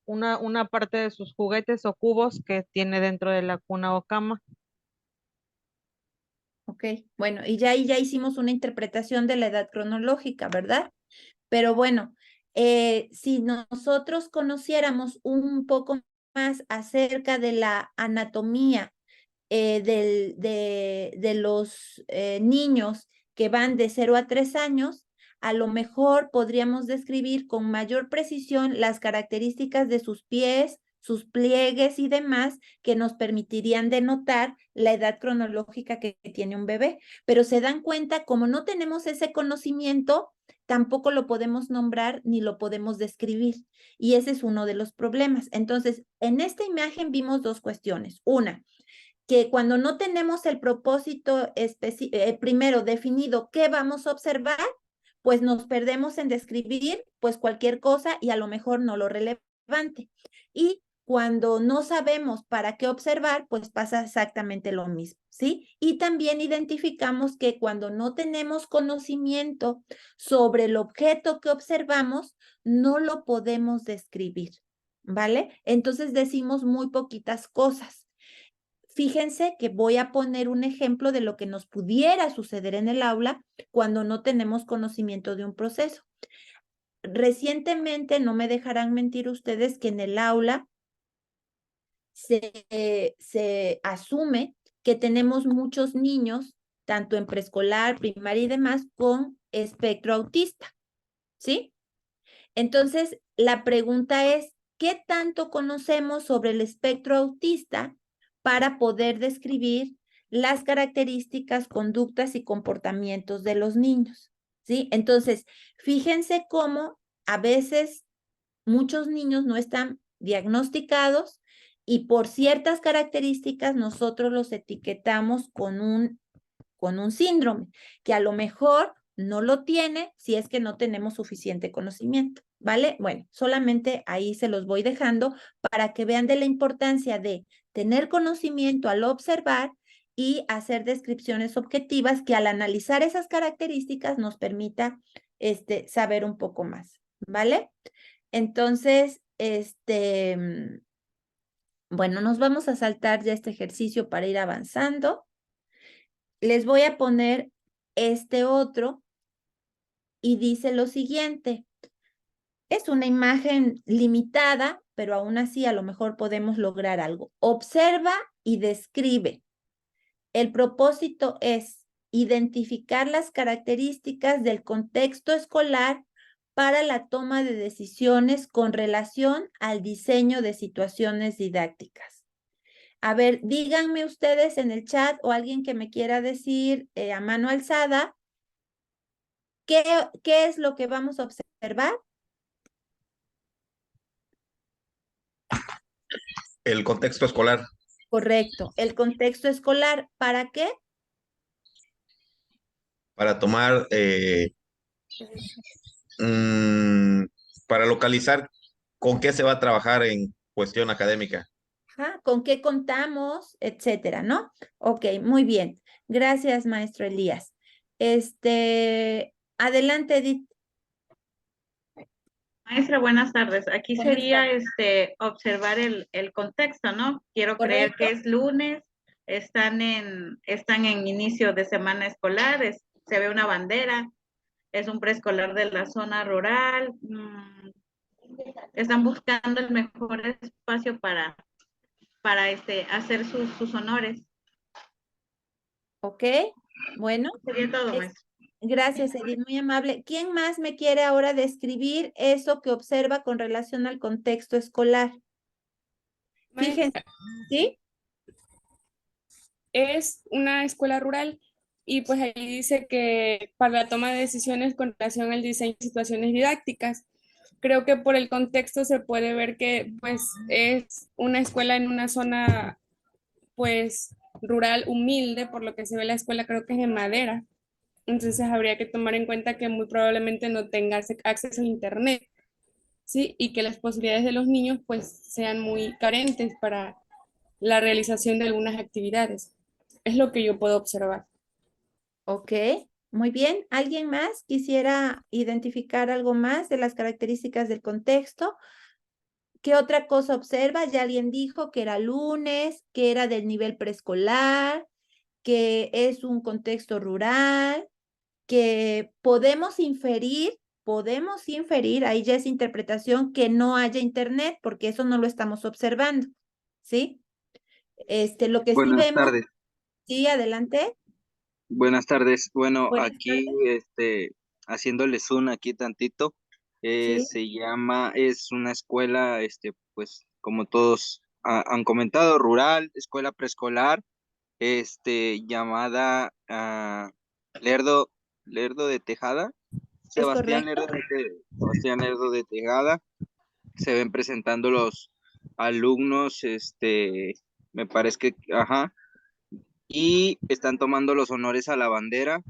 una parte de sus juguetes o cubos que tiene dentro de la cuna o cama. Ok, bueno, y ya ahí ya hicimos una interpretación de la edad cronológica, ¿verdad? Pero bueno, si nosotros conociéramos un poco más acerca de la anatomía de los niños que van de 0 a 3 años, a lo mejor podríamos describir con mayor precisión las características de sus pies, sus pliegues y demás que nos permitirían denotar la edad cronológica que tiene un bebé. Pero se dan cuenta, como no tenemos ese conocimiento, tampoco lo podemos nombrar ni lo podemos describir. Y ese es uno de los problemas. Entonces, en esta imagen vimos 2 cuestiones. Una, que cuando no tenemos el propósito primero definido qué vamos a observar, pues nos perdemos en describir pues cualquier cosa y a lo mejor no lo relevante. Y cuando no sabemos para qué observar, pues pasa exactamente lo mismo, ¿sí? Y también identificamos que cuando no tenemos conocimiento sobre el objeto que observamos, no lo podemos describir, ¿vale? Entonces decimos muy poquitas cosas. Fíjense que voy a poner un ejemplo de lo que nos pudiera suceder en el aula cuando no tenemos conocimiento de un proceso. Recientemente, no me dejarán mentir ustedes, que en el aula se asume que tenemos muchos niños, tanto en preescolar, primaria y demás, con espectro autista, ¿sí? Entonces, la pregunta es, ¿qué tanto conocemos sobre el espectro autista para poder describir las características, conductas y comportamientos de los niños? ¿Sí? Entonces, fíjense cómo a veces muchos niños no están diagnosticados y por ciertas características nosotros los etiquetamos con un síndrome, que a lo mejor no lo tiene si es que no tenemos suficiente conocimiento, ¿vale? Bueno, solamente ahí se los voy dejando para que vean de la importancia de tener conocimiento al observar y hacer descripciones objetivas que al analizar esas características nos permita saber un poco más, ¿vale? Entonces, bueno, nos vamos a saltar ya este ejercicio para ir avanzando. Les voy a poner este otro y dice lo siguiente. Es una imagen limitada, pero aún así a lo mejor podemos lograr algo. Observa y describe. El propósito es identificar las características del contexto escolar para la toma de decisiones con relación al diseño de situaciones didácticas. A ver, díganme ustedes en el chat o alguien que me quiera decir a mano alzada, ¿qué es lo que vamos a observar? El contexto escolar. Correcto, el contexto escolar. ¿Para qué? Para tomar, para localizar con qué se va a trabajar en cuestión académica. Ajá, ¿con qué contamos? Etcétera, ¿no? Ok, muy bien. Gracias, maestro Elías. Adelante, Edith. Maestra, buenas tardes. Aquí Buenas sería tardes. observar el contexto, ¿no? Quiero creer que es lunes, están en inicio de semana escolar, se ve una bandera, es un preescolar de la zona rural, están buscando el mejor espacio para hacer sus honores. Ok, bueno. Sería todo, maestra. Gracias, Edith, muy amable. ¿Quién más me quiere ahora describir eso que observa con relación al contexto escolar? Fíjense, ¿sí? Es una escuela rural y pues ahí dice que para la toma de decisiones con relación al diseño de situaciones didácticas. Creo que por el contexto se puede ver que pues es una escuela en una zona pues rural humilde, por lo que se ve la escuela creo que es de madera. Entonces habría que tomar en cuenta que muy probablemente no tenga acceso a internet, ¿sí? Y que las posibilidades de los niños pues sean muy carentes para la realización de algunas actividades. Es lo que yo puedo observar. Ok, muy bien. ¿Alguien más quisiera identificar algo más de las características del contexto? ¿Qué otra cosa observa? Ya alguien dijo que era lunes, que era del nivel preescolar, que es un contexto rural, que podemos inferir, ahí ya es interpretación, que no haya internet, porque eso no lo estamos observando, ¿sí? Lo que sí Buenas vemos, tardes. sí, adelante. Buenas tardes. Bueno, Buenas aquí, haciéndole zoom aquí tantito, Sí. es una escuela, pues, como todos han comentado, rural, escuela preescolar, llamada Lerdo de Tejada, Es correcto. Sebastián Lerdo de Tejada. Se ven presentando los alumnos, me parece que, ajá, y están tomando los honores a la bandera.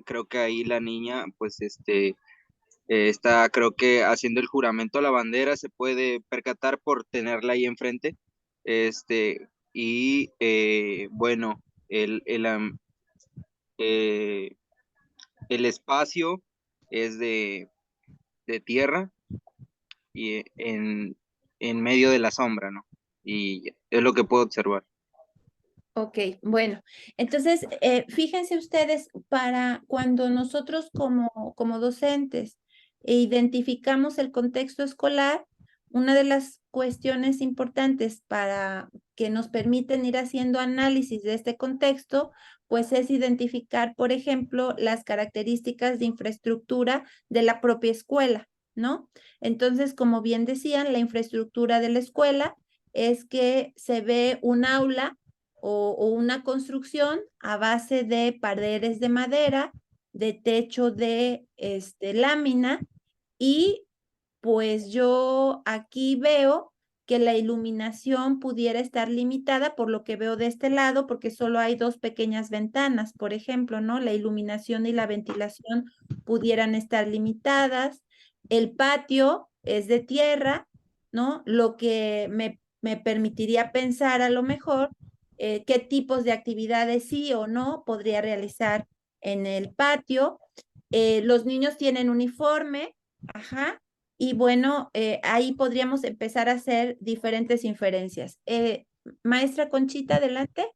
Creo que ahí la niña, pues, está, creo que haciendo el juramento a la bandera, se puede percatar por tenerla ahí enfrente. Bueno, eh, el espacio es de tierra y en medio de la sombra, ¿no? Y es lo que puedo observar. Ok, bueno, entonces fíjense ustedes, para cuando nosotros como docentes identificamos el contexto escolar, una de las cuestiones importantes para que nos permiten ir haciendo análisis de este contexto, pues es identificar, por ejemplo, las características de infraestructura de la propia escuela, ¿no? Entonces, como bien decían, la infraestructura de la escuela es que se ve un aula o una construcción a base de paredes de madera, de techo de lámina, y pues yo aquí veo que la iluminación pudiera estar limitada por lo que veo de este lado, porque solo hay dos pequeñas ventanas, por ejemplo, ¿no? La iluminación y la ventilación pudieran estar limitadas. El patio es de tierra, ¿no? Lo que me permitiría pensar a lo mejor qué tipos de actividades sí o no podría realizar en el patio. Los niños tienen uniforme, ajá, y bueno, ahí podríamos empezar a hacer diferentes inferencias. Maestra Conchita, adelante.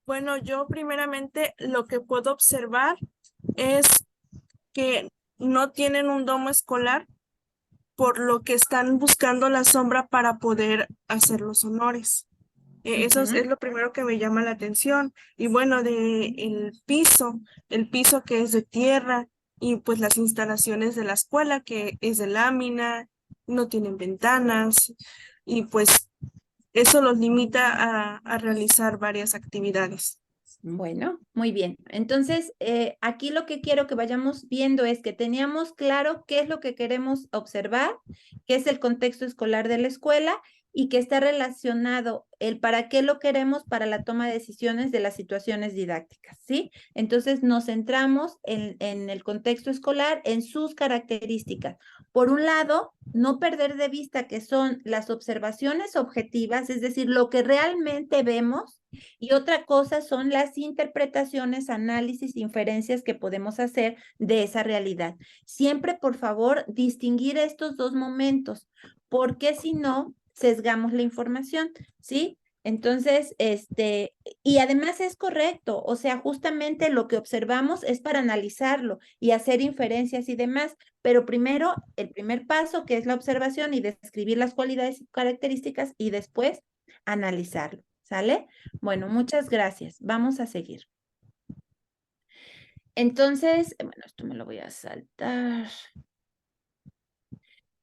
Bueno, yo primeramente lo que puedo observar es que no tienen un domo escolar, por lo que están buscando la sombra para poder hacer los honores. Eso es lo primero que me llama la atención. Y bueno, el piso que es de tierra y pues las instalaciones de la escuela que es de lámina, no tienen ventanas y pues eso los limita a realizar varias actividades. Bueno, muy bien. Entonces, aquí lo que quiero que vayamos viendo es que teníamos claro qué es lo que queremos observar, qué es el contexto escolar de la escuela y que está relacionado el para qué lo queremos para la toma de decisiones de las situaciones didácticas, ¿sí? Entonces, nos centramos en el contexto escolar, en sus características. Por un lado, no perder de vista que son las observaciones objetivas, es decir, lo que realmente vemos, y otra cosa son las interpretaciones, análisis, inferencias que podemos hacer de esa realidad. Siempre, por favor, distinguir estos dos momentos, porque si no, sesgamos la información, ¿sí? Entonces, y además es correcto, o sea, justamente lo que observamos es para analizarlo y hacer inferencias y demás, pero primero, el primer paso, que es la observación y describir las cualidades y características, y después analizarlo, ¿sale? Bueno, muchas gracias. Vamos a seguir. Entonces, bueno, esto me lo voy a saltar.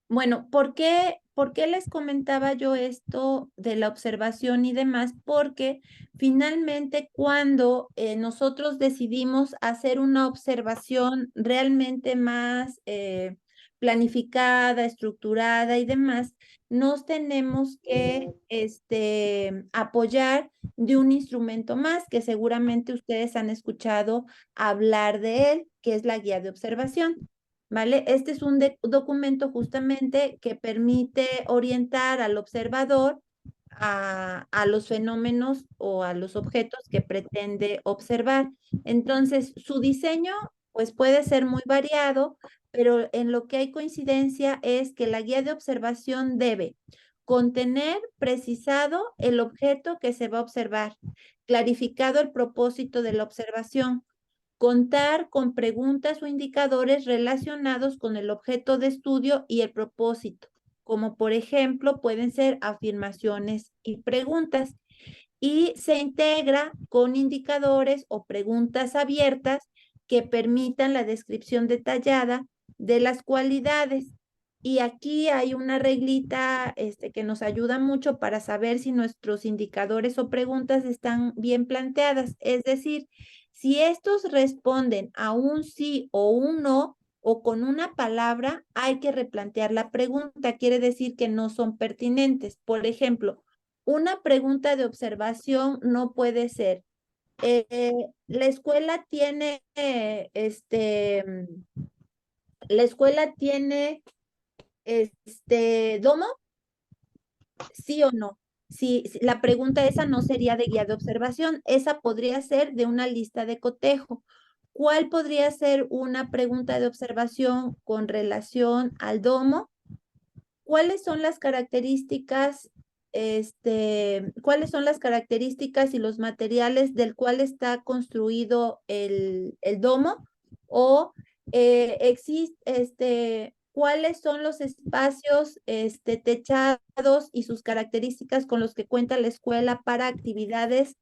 Bueno, ¿por qué les comentaba yo esto de la observación y demás? Porque finalmente cuando nosotros decidimos hacer una observación realmente más planificada, estructurada y demás, nos tenemos que apoyar de un instrumento más que seguramente ustedes han escuchado hablar de él, que es la guía de observación. ¿Vale? Este es un documento justamente que permite orientar al observador a los fenómenos o a los objetos que pretende observar. Entonces, su diseño pues puede ser muy variado, pero en lo que hay coincidencia es que la guía de observación debe contener precisado el objeto que se va a observar, clarificado el propósito de la observación, contar con preguntas o indicadores relacionados con el objeto de estudio y el propósito, como por ejemplo pueden ser afirmaciones y preguntas, y se integra con indicadores o preguntas abiertas que permitan la descripción detallada de las cualidades. Y aquí hay una reglita que nos ayuda mucho para saber si nuestros indicadores o preguntas están bien planteadas. Es decir, si estos responden a un sí o un no, o con una palabra, hay que replantear la pregunta. Quiere decir que no son pertinentes. Por ejemplo, una pregunta de observación no puede ser, la escuela tiene, la escuela tiene, domo, sí o no. Si la pregunta esa no sería de guía de observación, esa podría ser de una lista de cotejo. ¿Cuál podría ser una pregunta de observación con relación al domo? ¿Cuáles son las características cuáles son las características y los materiales del cual está construido el domo, o cuáles son los espacios techados y sus características con los que cuenta la escuela para actividades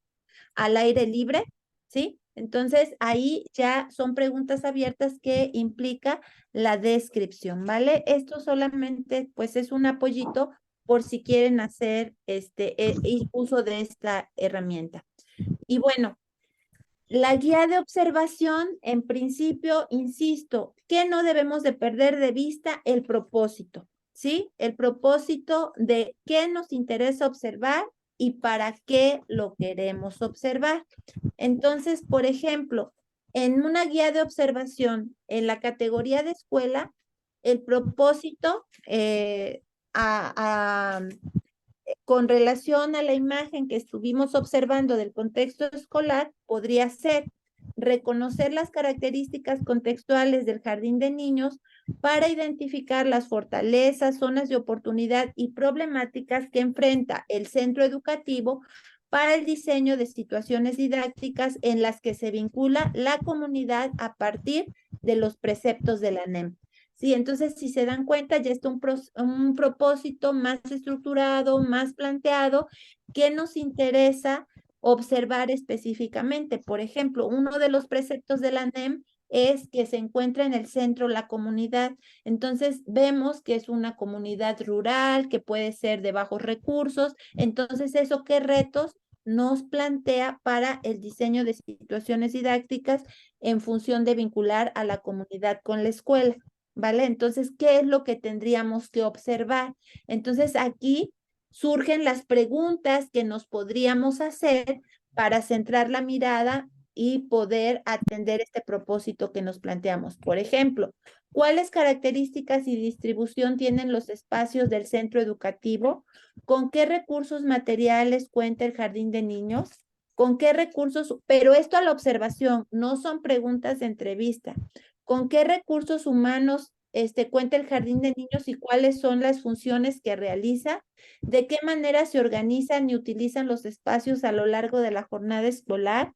al aire libre, ¿sí? Entonces, ahí ya son preguntas abiertas que implica la descripción, ¿vale? Esto solamente, pues, es un apoyito por si quieren hacer uso de esta herramienta. Y bueno, la guía de observación, en principio, insisto, que no debemos de perder de vista el propósito, ¿sí? El propósito de qué nos interesa observar y para qué lo queremos observar. Entonces, por ejemplo, en una guía de observación, en la categoría de escuela, el propósito con relación a la imagen que estuvimos observando del contexto escolar, podría ser reconocer las características contextuales del jardín de niños para identificar las fortalezas, zonas de oportunidad y problemáticas que enfrenta el centro educativo para el diseño de situaciones didácticas en las que se vincula la comunidad a partir de los preceptos de la NEM. Sí, entonces, si se dan cuenta, ya está un propósito más estructurado, más planteado, que nos interesa observar específicamente. Por ejemplo, uno de los preceptos de la NEM es que se encuentra en el centro la comunidad. Entonces, vemos que es una comunidad rural, que puede ser de bajos recursos. Entonces, ¿eso qué retos nos plantea para el diseño de situaciones didácticas en función de vincular a la comunidad con la escuela? ¿Vale? Entonces, ¿qué es lo que tendríamos que observar? Entonces, aquí surgen las preguntas que nos podríamos hacer para centrar la mirada y poder atender este propósito que nos planteamos. Por ejemplo, ¿cuáles características y distribución tienen los espacios del centro educativo? ¿Con qué recursos materiales cuenta el jardín de niños? ¿Con qué recursos? Pero esto a la observación, no son preguntas de entrevista. ¿Con qué recursos humanos cuenta el jardín de niños y cuáles son las funciones que realiza? ¿De qué manera se organizan y utilizan los espacios a lo largo de la jornada escolar?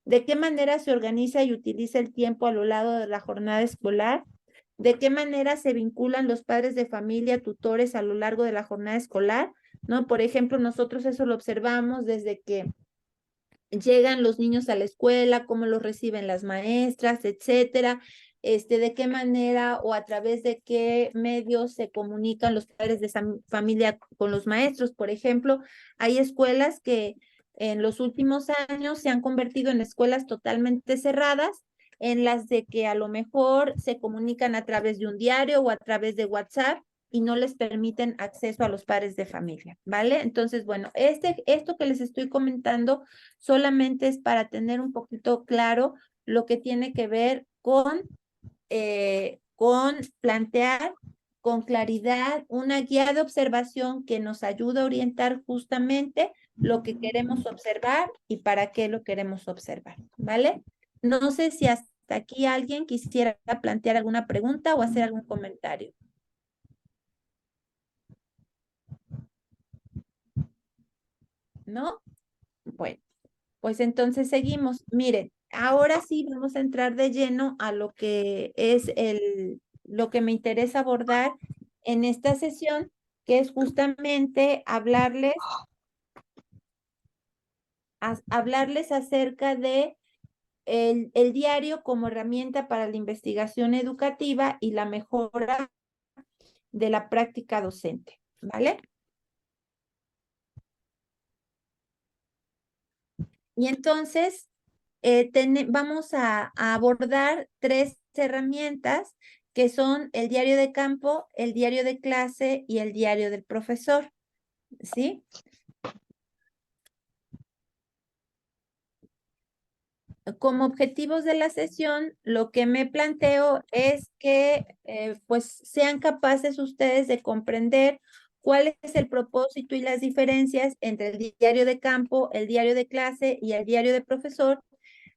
¿De qué manera se organiza y utiliza el tiempo a lo largo de la jornada escolar? ¿De qué manera se vinculan los padres de familia, tutores a lo largo de la jornada escolar? ¿No? Por ejemplo, nosotros eso lo observamos desde que llegan los niños a la escuela, cómo los reciben las maestras, etcétera, de qué manera o a través de qué medios se comunican los padres de esa familia con los maestros. Por ejemplo, hay escuelas que en los últimos años se han convertido en escuelas totalmente cerradas, en las de que a lo mejor se comunican a través de un diario o a través de WhatsApp y no les permiten acceso a los padres de familia, ¿vale? Entonces, bueno, esto que les estoy comentando solamente es para tener un poquito claro lo que tiene que ver con plantear con claridad una guía de observación que nos ayuda a orientar justamente lo que queremos observar y para qué lo queremos observar, ¿vale? No sé si hasta aquí alguien quisiera plantear alguna pregunta o hacer algún comentario. ¿No? Bueno, pues entonces seguimos. Miren, ahora sí vamos a entrar de lleno a lo que es lo que me interesa abordar en esta sesión, que es justamente hablarles acerca de el diario como herramienta para la investigación educativa y la mejora de la práctica docente, ¿vale? Y entonces vamos a abordar 3 herramientas que son el diario de campo, el diario de clase y el diario del profesor, ¿sí? Como objetivos de la sesión, lo que me planteo es que pues sean capaces ustedes de comprender cuál es el propósito y las diferencias entre el diario de campo, el diario de clase y el diario de profesor,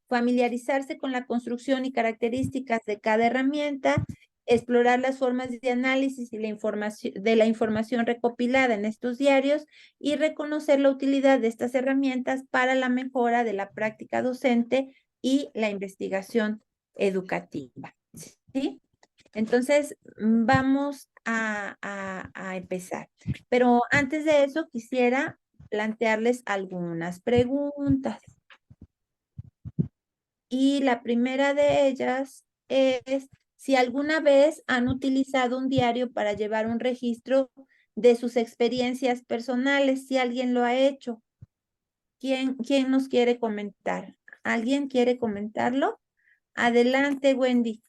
familiarizarse con la construcción y características de cada herramienta explorar las formas de análisis y de la información recopilada en estos diarios y reconocer la utilidad de estas herramientas para la mejora de la práctica docente y la investigación educativa. ¿Sí? Entonces, vamos a empezar. Pero antes de eso, quisiera plantearles algunas preguntas. Y la primera de ellas es si alguna vez han utilizado un diario para llevar un registro de sus experiencias personales, si alguien lo ha hecho. ¿Quién nos quiere comentar? ¿Alguien quiere comentarlo? Adelante, Wendy.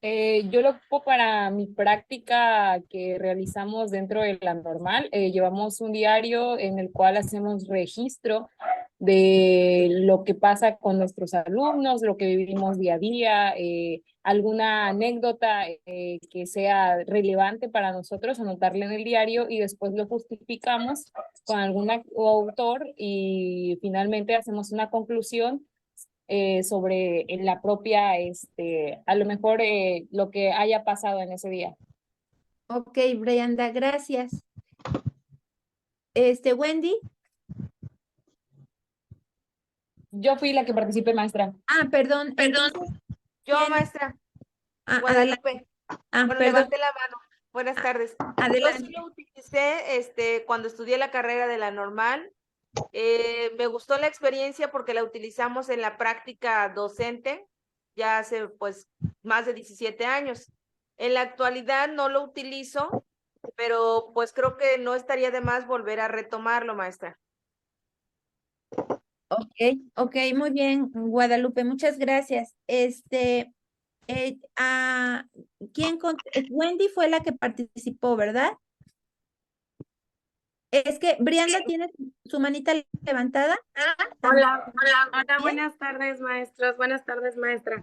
Yo lo ocupo para mi práctica que realizamos dentro de la normal. Llevamos un diario en el cual hacemos registro de lo que pasa con nuestros alumnos, lo que vivimos día a día, alguna anécdota que sea relevante para nosotros, anotarla en el diario y después lo justificamos con algún autor y finalmente hacemos una conclusión sobre la propia, a lo mejor lo que haya pasado en ese día. Ok, Brianda, gracias. Wendy. Yo fui la que participé, maestra. Ah, perdón. Yo, maestra. Guadalupe. Bueno, Perdón. levanté la mano. Buenas tardes. Adelante. Yo sí lo utilicé cuando estudié la carrera de la normal. Me gustó la experiencia porque la utilizamos en la práctica docente ya hace pues más de 17 años. En la actualidad no lo utilizo, pero pues creo que no estaría de más volver a retomarlo, maestra. Ok, muy bien, Guadalupe, muchas gracias. Wendy fue la que participó, ¿verdad? Es que Brianda tiene su manita levantada. Hola, buenas tardes, maestros, buenas tardes, maestra.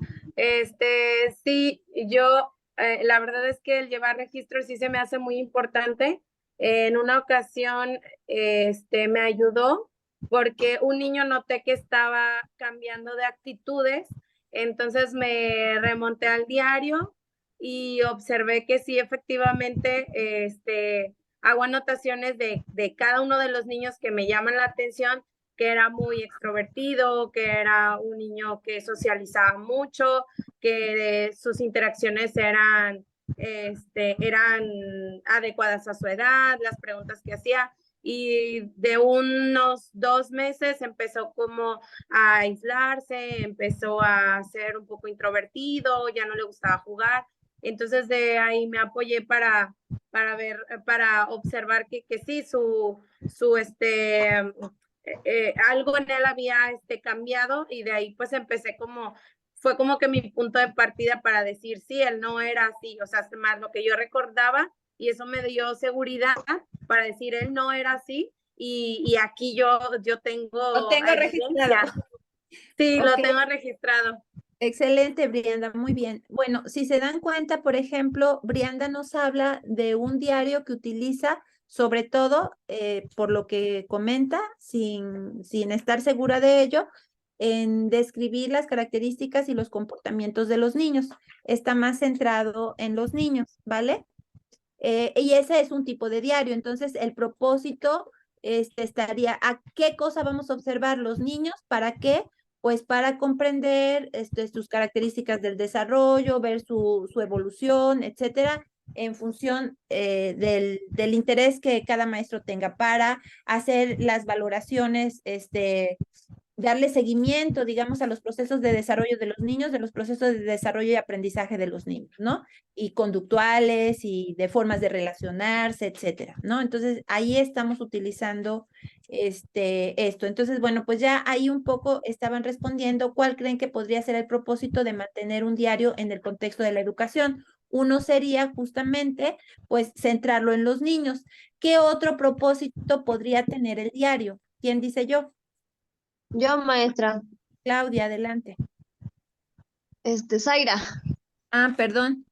Sí, yo, la verdad es que el llevar registros sí se me hace muy importante. En una ocasión, me ayudó porque un niño noté que estaba cambiando de actitudes, entonces me remonté al diario y observé que sí, efectivamente, hago anotaciones de cada uno de los niños que me llaman la atención, que era muy extrovertido, que era un niño que socializaba mucho, que sus interacciones eran adecuadas a su edad, las preguntas que hacía. Y de unos 2 meses empezó como a aislarse, empezó a ser un poco introvertido, ya no le gustaba jugar. Entonces de ahí me apoyé para observar que sí, algo en él había cambiado y de ahí pues fue como que mi punto de partida para decir, sí, él no era así, o sea, más lo que yo recordaba y eso me dio seguridad para decir, él no era así y aquí yo tengo... Lo tengo registrado. Sí, Ok. lo tengo registrado. Excelente, Brianda, muy bien. Bueno, si se dan cuenta, por ejemplo, Brianda nos habla de un diario que utiliza, sobre todo, por lo que comenta, sin estar segura de ello, en describir las características y los comportamientos de los niños. Está más centrado en los niños, ¿vale? Y ese es un tipo de diario. Entonces, el propósito estaría a qué cosa vamos a observar los niños, ¿para qué? Pues para comprender sus características del desarrollo, ver su evolución, etcétera, en función del interés que cada maestro tenga para hacer las valoraciones, darle seguimiento, digamos, a los procesos de desarrollo de los niños, de los procesos de desarrollo y aprendizaje de los niños, ¿no? Y conductuales y de formas de relacionarse, etcétera, ¿no? Entonces, ahí estamos utilizando esto. Entonces, bueno, pues ya ahí un poco estaban respondiendo cuál creen que podría ser el propósito de mantener un diario en el contexto de la educación. Uno sería justamente, pues, centrarlo en los niños. ¿Qué otro propósito podría tener el diario? ¿Quién dice yo? Yo, maestra. Claudia, adelante. Zaira. Ah, perdón.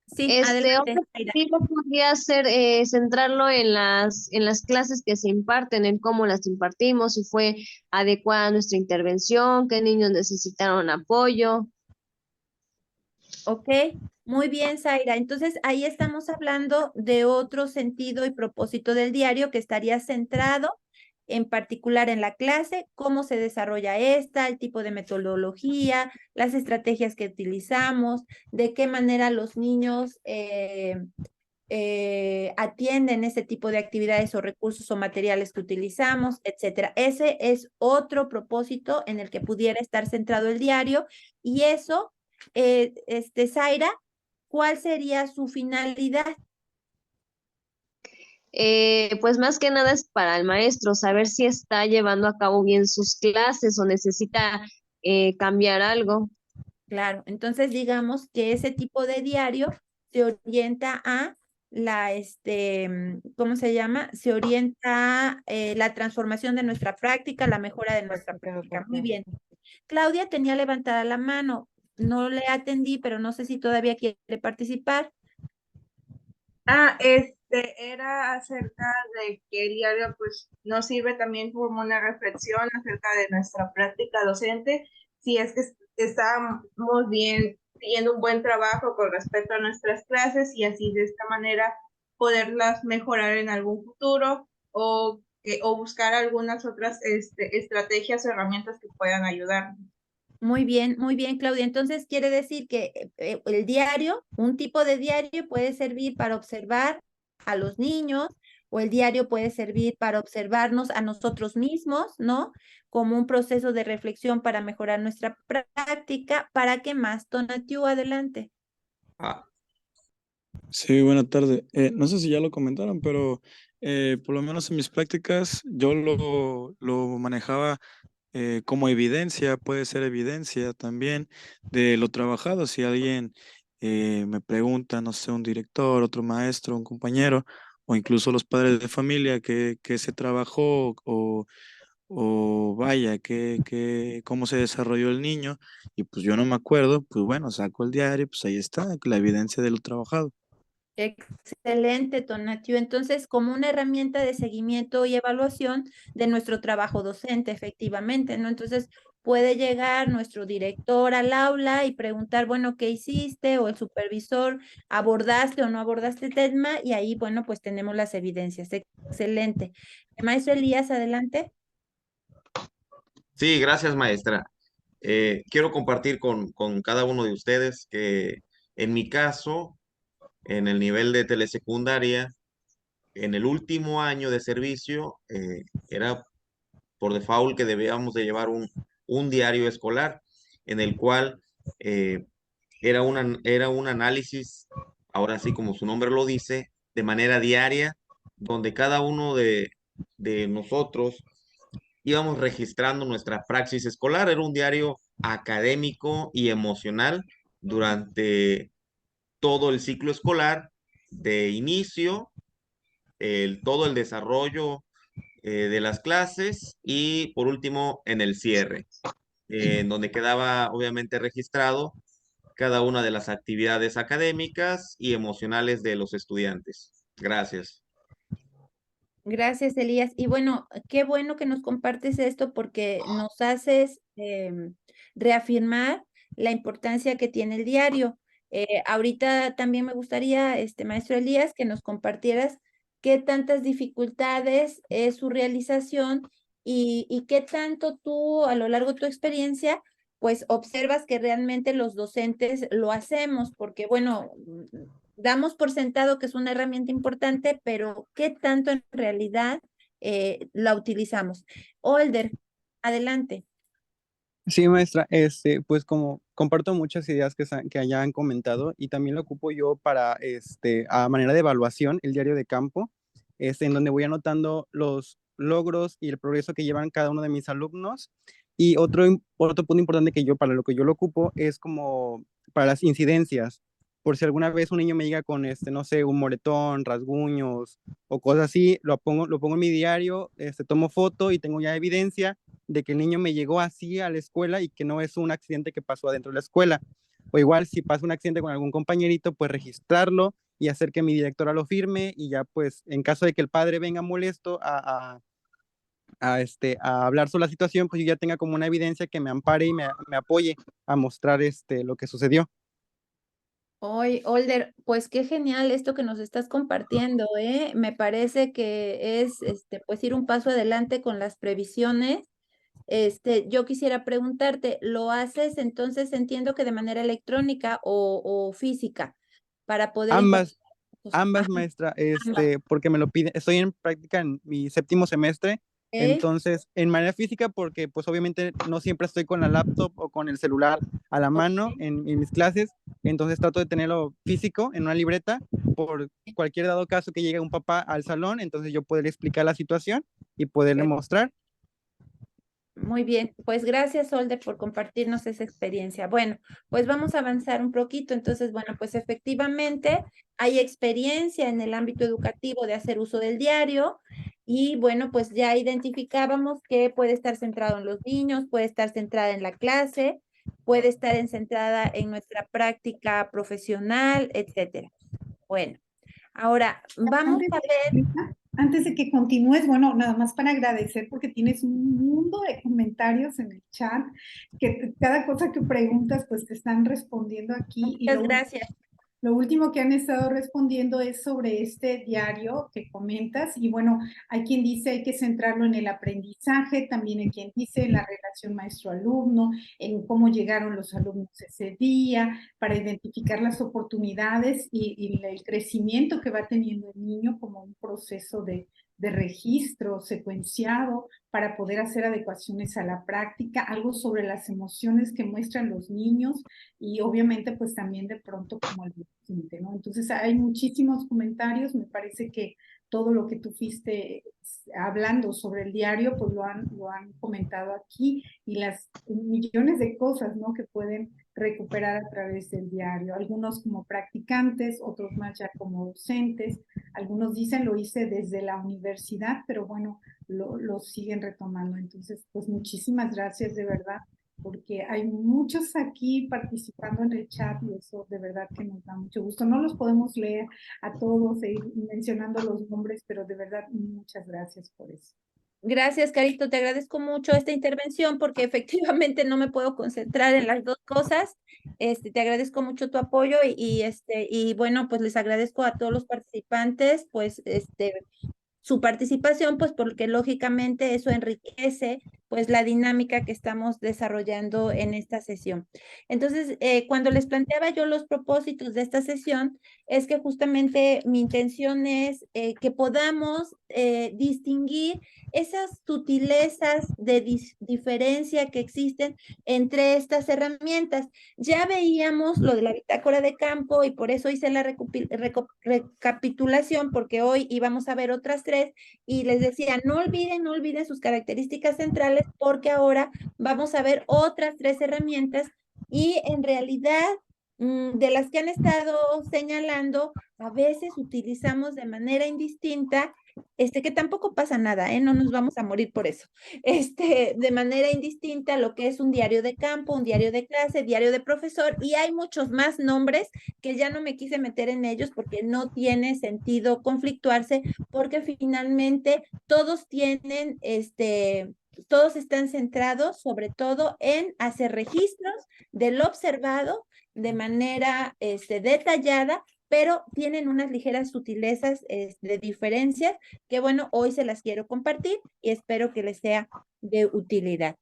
Sí, adelante, Otro Zaira. objetivo podría ser centrarlo en las clases que se imparten, en cómo las impartimos, si fue adecuada nuestra intervención, qué niños necesitaron apoyo. Ok, muy bien, Zaira. Entonces, ahí estamos hablando de otro sentido y propósito del diario que estaría centrado en particular en la clase, cómo se desarrolla esta, el tipo de metodología, las estrategias que utilizamos, de qué manera los niños atienden ese tipo de actividades o recursos o materiales que utilizamos, etcétera. Ese es otro propósito en el que pudiera estar centrado el diario y eso, Zaira, ¿cuál sería su finalidad? Pues más que nada es para el maestro, saber si está llevando a cabo bien sus clases o necesita cambiar algo. Claro, entonces digamos que ese tipo de diario se orienta a ¿cómo se llama? Se orienta a la transformación de nuestra práctica, la mejora de nuestra práctica. Muy bien. Claudia tenía levantada la mano, no le atendí, pero no sé si todavía quiere participar. Era acerca de que el diario pues nos sirve también como una reflexión acerca de nuestra práctica docente, si es que estamos bien, siguiendo un buen trabajo con respecto a nuestras clases y así de esta manera poderlas mejorar en algún futuro o buscar algunas otras estrategias o herramientas que puedan ayudar. Muy bien, Claudia. Entonces quiere decir que el diario, un tipo de diario puede servir para observar a los niños o el diario puede servir para observarnos a nosotros mismos, ¿no? Como un proceso de reflexión para mejorar nuestra práctica. ¿Para qué más? Tonatiuh, adelante. Sí, buena tarde. No sé si ya lo comentaron, pero por lo menos en mis prácticas yo lo manejaba como evidencia, puede ser evidencia también de lo trabajado. Si alguien me pregunta, no sé, un director, otro maestro, un compañero, o incluso los padres de familia que se trabajó o vaya, cómo se desarrolló el niño, y pues yo no me acuerdo, pues bueno, saco el diario, pues ahí está, la evidencia de lo trabajado. Excelente, Tonatiuh. Entonces, como una herramienta de seguimiento y evaluación de nuestro trabajo docente, efectivamente, ¿no? Entonces, puede llegar nuestro director al aula y preguntar, bueno, ¿qué hiciste? O el supervisor, ¿abordaste o no abordaste el tema? Y ahí, bueno, pues tenemos las evidencias. Excelente. Maestro Elías, adelante. Sí, gracias, maestra. Quiero compartir con cada uno de ustedes que en mi caso, en el nivel de telesecundaria, en el último año de servicio, era por default que debíamos de llevar un diario escolar en el cual era un análisis, ahora sí como su nombre lo dice, de manera diaria, donde cada uno de nosotros íbamos registrando nuestra praxis escolar. Era un diario académico y emocional durante todo el ciclo escolar, de inicio, todo el desarrollo de las clases y por último en el cierre, en donde quedaba obviamente registrado cada una de las actividades académicas y emocionales de los estudiantes. Gracias. Gracias, Elías. Y bueno, qué bueno que nos compartes esto porque nos haces reafirmar la importancia que tiene el diario. Ahorita también me gustaría, maestro Elías, que nos compartieras qué tantas dificultades es su realización y qué tanto tú, a lo largo de tu experiencia, pues observas que realmente los docentes lo hacemos, porque bueno, damos por sentado que es una herramienta importante, pero ¿qué tanto en realidad la utilizamos? Older, adelante. Sí, maestra, pues como comparto muchas ideas que hayan comentado y también lo ocupo yo para, a manera de evaluación, el diario de campo, en donde voy anotando los logros y el progreso que llevan cada uno de mis alumnos. Y otro punto importante que yo, para lo que yo lo ocupo, es como para las incidencias. Por si alguna vez un niño me llega con, no sé, un moretón, rasguños o cosas así, lo pongo en mi diario, tomo foto y tengo ya evidencia de que el niño me llegó así a la escuela y que no es un accidente que pasó adentro de la escuela. O igual si pasa un accidente con algún compañerito, pues registrarlo y hacer que mi directora lo firme y ya pues en caso de que el padre venga molesto a hablar sobre la situación, pues yo ya tenga como una evidencia que me ampare y me apoye a mostrar lo que sucedió. Hoy, Older, pues qué genial esto que nos estás compartiendo, ¿eh? Me parece que es, pues ir un paso adelante con las previsiones. Yo quisiera preguntarte, ¿lo haces entonces, entiendo que de manera electrónica o física, para poder Ambas, encontrar cosas? ambas, Ajá, maestra, ambas, porque me lo piden, estoy en práctica en mi 7º semestre, ¿ok? entonces, en manera física, porque pues obviamente no siempre estoy con la laptop o con el celular a la mano en mis clases, entonces trato de tenerlo físico en una libreta, por cualquier dado caso que llegue un papá al salón, entonces yo poder explicar la situación y poderle mostrar. Muy bien, pues gracias, Older, por compartirnos esa experiencia. Bueno, pues vamos a avanzar un poquito. Entonces, bueno, pues efectivamente hay experiencia en el ámbito educativo de hacer uso del diario y bueno, pues ya identificábamos que puede estar centrado en los niños, puede estar centrada en la clase, puede estar centrada en nuestra práctica profesional, etcétera. Bueno, ahora vamos a ver. Antes de que continúes, bueno, nada más para agradecer porque tienes un mundo de comentarios en el chat, que cada cosa que preguntas, pues te están respondiendo aquí. Y Muchas gracias. lo último que han estado respondiendo es sobre este diario que comentas. Y bueno, hay quien dice hay que centrarlo en el aprendizaje, también hay quien dice en la relación maestro-alumno, en cómo llegaron los alumnos ese día, para identificar las oportunidades y el crecimiento que va teniendo el niño como un proceso de registro secuenciado para poder hacer adecuaciones a la práctica, algo sobre las emociones que muestran los niños y obviamente pues también de pronto como el docente, ¿no? Entonces hay muchísimos comentarios, me parece que todo lo que tú fuiste hablando sobre el diario pues lo han comentado aquí y las millones de cosas, ¿no? Que pueden recuperar a través del diario, algunos como practicantes, otros más ya como docentes, algunos dicen lo hice desde la universidad, pero bueno, lo siguen retomando. Entonces, pues muchísimas gracias de verdad, porque hay muchos aquí participando en el chat y eso de verdad que nos da mucho gusto. No los podemos leer a todos e ir mencionando los nombres, pero de verdad muchas gracias por eso. Gracias, Carito, te agradezco mucho esta intervención porque efectivamente no me puedo concentrar en las dos cosas. Te agradezco mucho tu apoyo y bueno, pues les agradezco a todos los participantes, pues su participación, pues porque lógicamente eso enriquece pues la dinámica que estamos desarrollando en esta sesión. Entonces, cuando les planteaba yo los propósitos de esta sesión, es que justamente mi intención es que podamos distinguir esas sutilezas de diferencia que existen entre estas herramientas. Ya veíamos lo de la bitácora de campo y por eso hice la recapitulación, porque hoy íbamos a ver otras tres y les decía, no olviden sus características centrales porque ahora vamos a ver otras tres herramientas y en realidad de las que han estado señalando, a veces utilizamos de manera indistinta, que tampoco pasa nada, no nos vamos a morir por eso, de manera indistinta lo que es un diario de campo, un diario de clase, diario de profesor, y hay muchos más nombres que ya no me quise meter en ellos porque no tiene sentido conflictuarse, porque finalmente todos tienen, todos están centrados sobre todo en hacer registros de lo observado de manera detallada, pero tienen unas ligeras sutilezas de diferencias que bueno, hoy se las quiero compartir y espero que les sea de utilidad.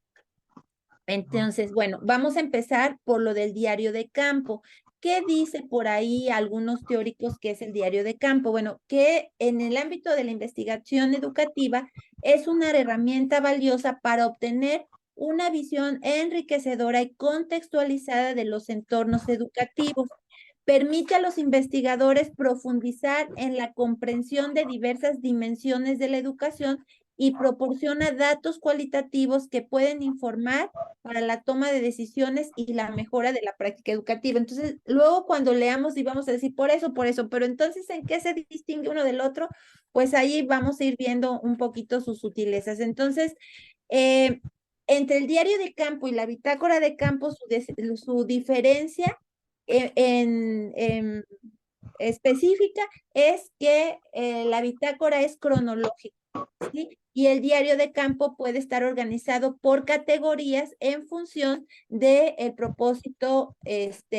Entonces, bueno, vamos a empezar por lo del diario de campo. ¿Qué dice por ahí algunos teóricos que es el diario de campo? Bueno, que en el ámbito de la investigación educativa es una herramienta valiosa para obtener una visión enriquecedora y contextualizada de los entornos educativos. Permite a los investigadores profundizar en la comprensión de diversas dimensiones de la educación y proporciona datos cualitativos que pueden informar para la toma de decisiones y la mejora de la práctica educativa. Entonces, luego cuando leamos y vamos a decir por eso, pero entonces, ¿en qué se distingue uno del otro? Pues ahí vamos a ir viendo un poquito sus sutilezas. Entonces, entre el diario de campo y la bitácora de campo, su diferencia en específica es que la bitácora es cronológica. ¿sí? Y el diario de campo puede estar organizado por categorías en función del propósito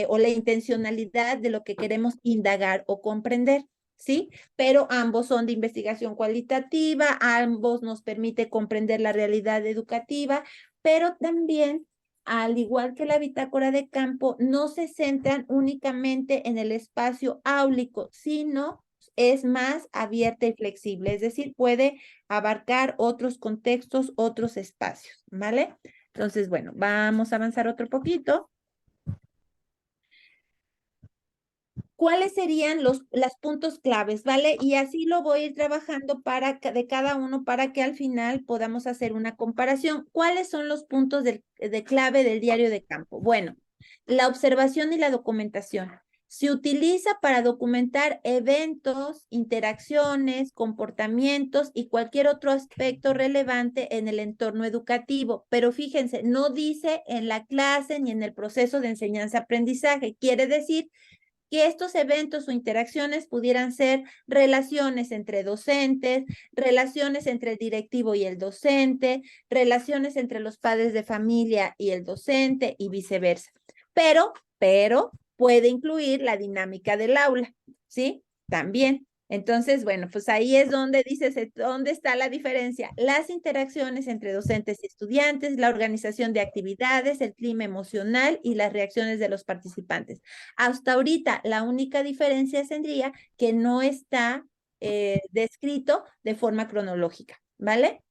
o la intencionalidad de lo que queremos indagar o comprender, ¿sí? Pero ambos son de investigación cualitativa, ambos nos permite comprender la realidad educativa, pero también, al igual que la bitácora de campo, no se centran únicamente en el espacio áulico, sino es más abierta y flexible, es decir, puede abarcar otros contextos, otros espacios, ¿vale? Entonces, bueno, vamos a avanzar otro poquito. ¿Cuáles serían los puntos claves, vale? Y así lo voy a ir trabajando de cada uno para que al final podamos hacer una comparación. ¿Cuáles son los puntos de clave del diario de campo? Bueno, la observación y la documentación. Se utiliza para documentar eventos, interacciones, comportamientos y cualquier otro aspecto relevante en el entorno educativo. Pero fíjense, no dice en la clase ni en el proceso de enseñanza-aprendizaje. Quiere decir que estos eventos o interacciones pudieran ser relaciones entre docentes, relaciones entre el directivo y el docente, relaciones entre los padres de familia y el docente y viceversa. Pero puede incluir la dinámica del aula, ¿sí? También. Entonces, bueno, pues ahí es donde dices, ¿dónde está la diferencia? Las interacciones entre docentes y estudiantes, la organización de actividades, el clima emocional y las reacciones de los participantes. Hasta ahorita, la única diferencia tendría que no está descrito de forma cronológica, ¿vale?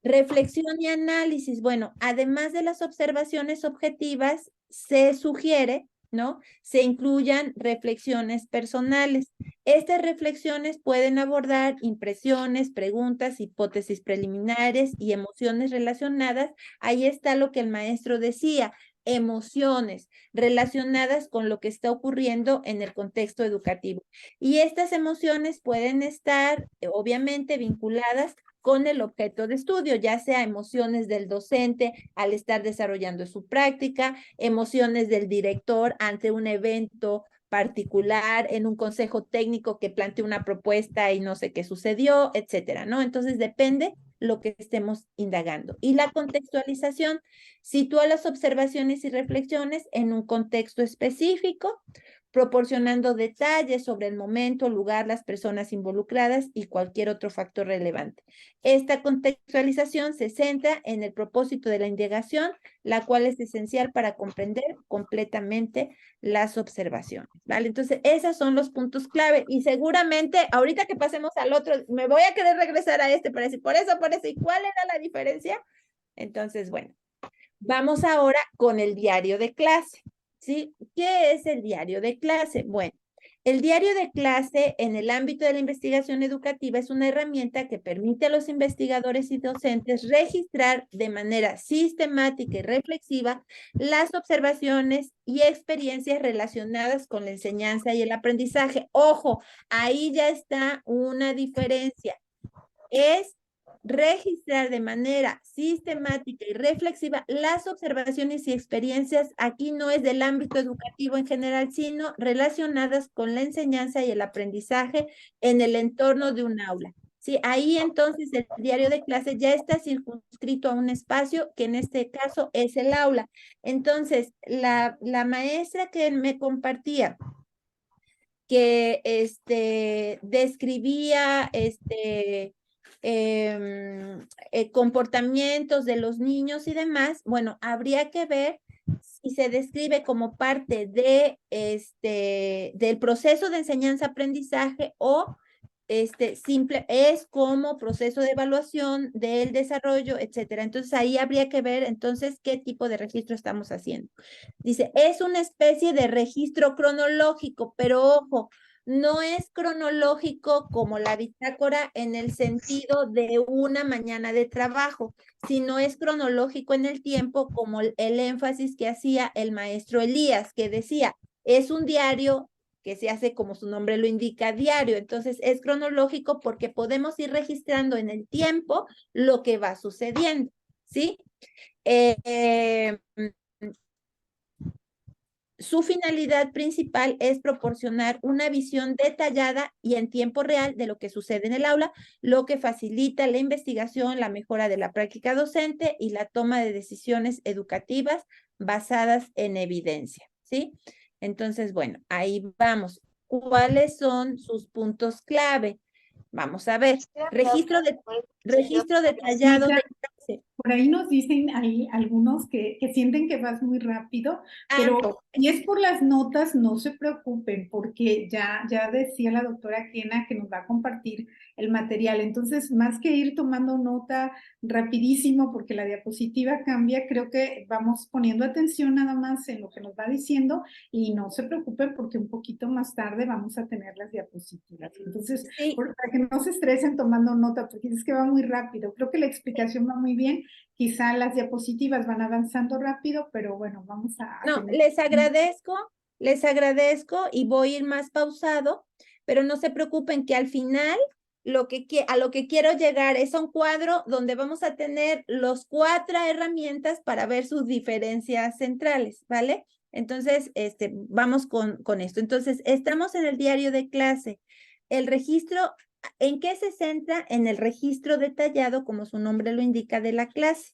Reflexión y análisis. Bueno, además de las observaciones objetivas, se sugiere, ¿no? Se incluyan reflexiones personales. Estas reflexiones pueden abordar impresiones, preguntas, hipótesis preliminares y emociones relacionadas. Ahí está lo que el maestro decía, emociones relacionadas con lo que está ocurriendo en el contexto educativo. Y estas emociones pueden estar, obviamente, vinculadas con el objeto de estudio, ya sea emociones del docente al estar desarrollando su práctica, emociones del director ante un evento particular, en un consejo técnico que plantea una propuesta y no sé qué sucedió, etcétera, ¿no? Entonces depende lo que estemos indagando. Y la contextualización sitúa las observaciones y reflexiones en un contexto específico, proporcionando detalles sobre el momento, lugar, las personas involucradas y cualquier otro factor relevante. Esta contextualización se centra en el propósito de la indagación, la cual es esencial para comprender completamente las observaciones, ¿vale? Entonces, esos son los puntos clave y seguramente ahorita que pasemos al otro, me voy a querer regresar a este para decir, por eso, ¿y cuál era la diferencia? Entonces, bueno, vamos ahora con el diario de clase. ¿Sí? ¿Qué es el diario de clase? Bueno, el diario de clase en el ámbito de la investigación educativa es una herramienta que permite a los investigadores y docentes registrar de manera sistemática y reflexiva las observaciones y experiencias relacionadas con la enseñanza y el aprendizaje. Ojo, ahí ya está una diferencia. Es registrar de manera sistemática y reflexiva las observaciones y experiencias, aquí no es del ámbito educativo en general, sino relacionadas con la enseñanza y el aprendizaje en el entorno de un aula. Sí, ahí entonces el diario de clase ya está circunscrito a un espacio que en este caso es el aula. Entonces, la maestra que me compartía que describía comportamientos de los niños y demás, bueno, habría que ver si se describe como parte de del proceso de enseñanza-aprendizaje o simple, es como proceso de evaluación del desarrollo, etcétera. Entonces ahí habría que ver entonces qué tipo de registro estamos haciendo. Dice, es una especie de registro cronológico, pero ojo, no es cronológico como la bitácora en el sentido de una mañana de trabajo, sino es cronológico en el tiempo como el énfasis que hacía el maestro Elías, que decía, es un diario que se hace como su nombre lo indica, diario. Entonces es cronológico porque podemos ir registrando en el tiempo lo que va sucediendo, ¿sí? su finalidad principal es proporcionar una visión detallada y en tiempo real de lo que sucede en el aula, lo que facilita la investigación, la mejora de la práctica docente y la toma de decisiones educativas basadas en evidencia, ¿sí? Entonces, bueno, ahí vamos. ¿Cuáles son sus puntos clave? Vamos a ver. Registro detallado Sí, de clase. por ahí nos dicen ahí algunos que sienten que vas muy rápido, pero si es por las notas, no se preocupen, porque ya decía la doctora Kena que nos va a compartir el material. Entonces, más que ir tomando nota rapidísimo, porque la diapositiva cambia, creo que vamos poniendo atención nada más en lo que nos va diciendo y no se preocupen porque un poquito más tarde vamos a tener las diapositivas. Entonces, para que no se estresen tomando nota, porque es que va muy rápido. Creo que la explicación va muy bien. Quizá las diapositivas van avanzando rápido, pero bueno, vamos a... No, les agradezco y voy a ir más pausado, pero no se preocupen que al final a lo que quiero llegar es a un cuadro donde vamos a tener los 4 herramientas para ver sus diferencias centrales, ¿vale? Entonces, vamos con esto. Entonces, estamos en el diario de clase. El registro, ¿en qué se centra? En el registro detallado, como su nombre lo indica, de la clase.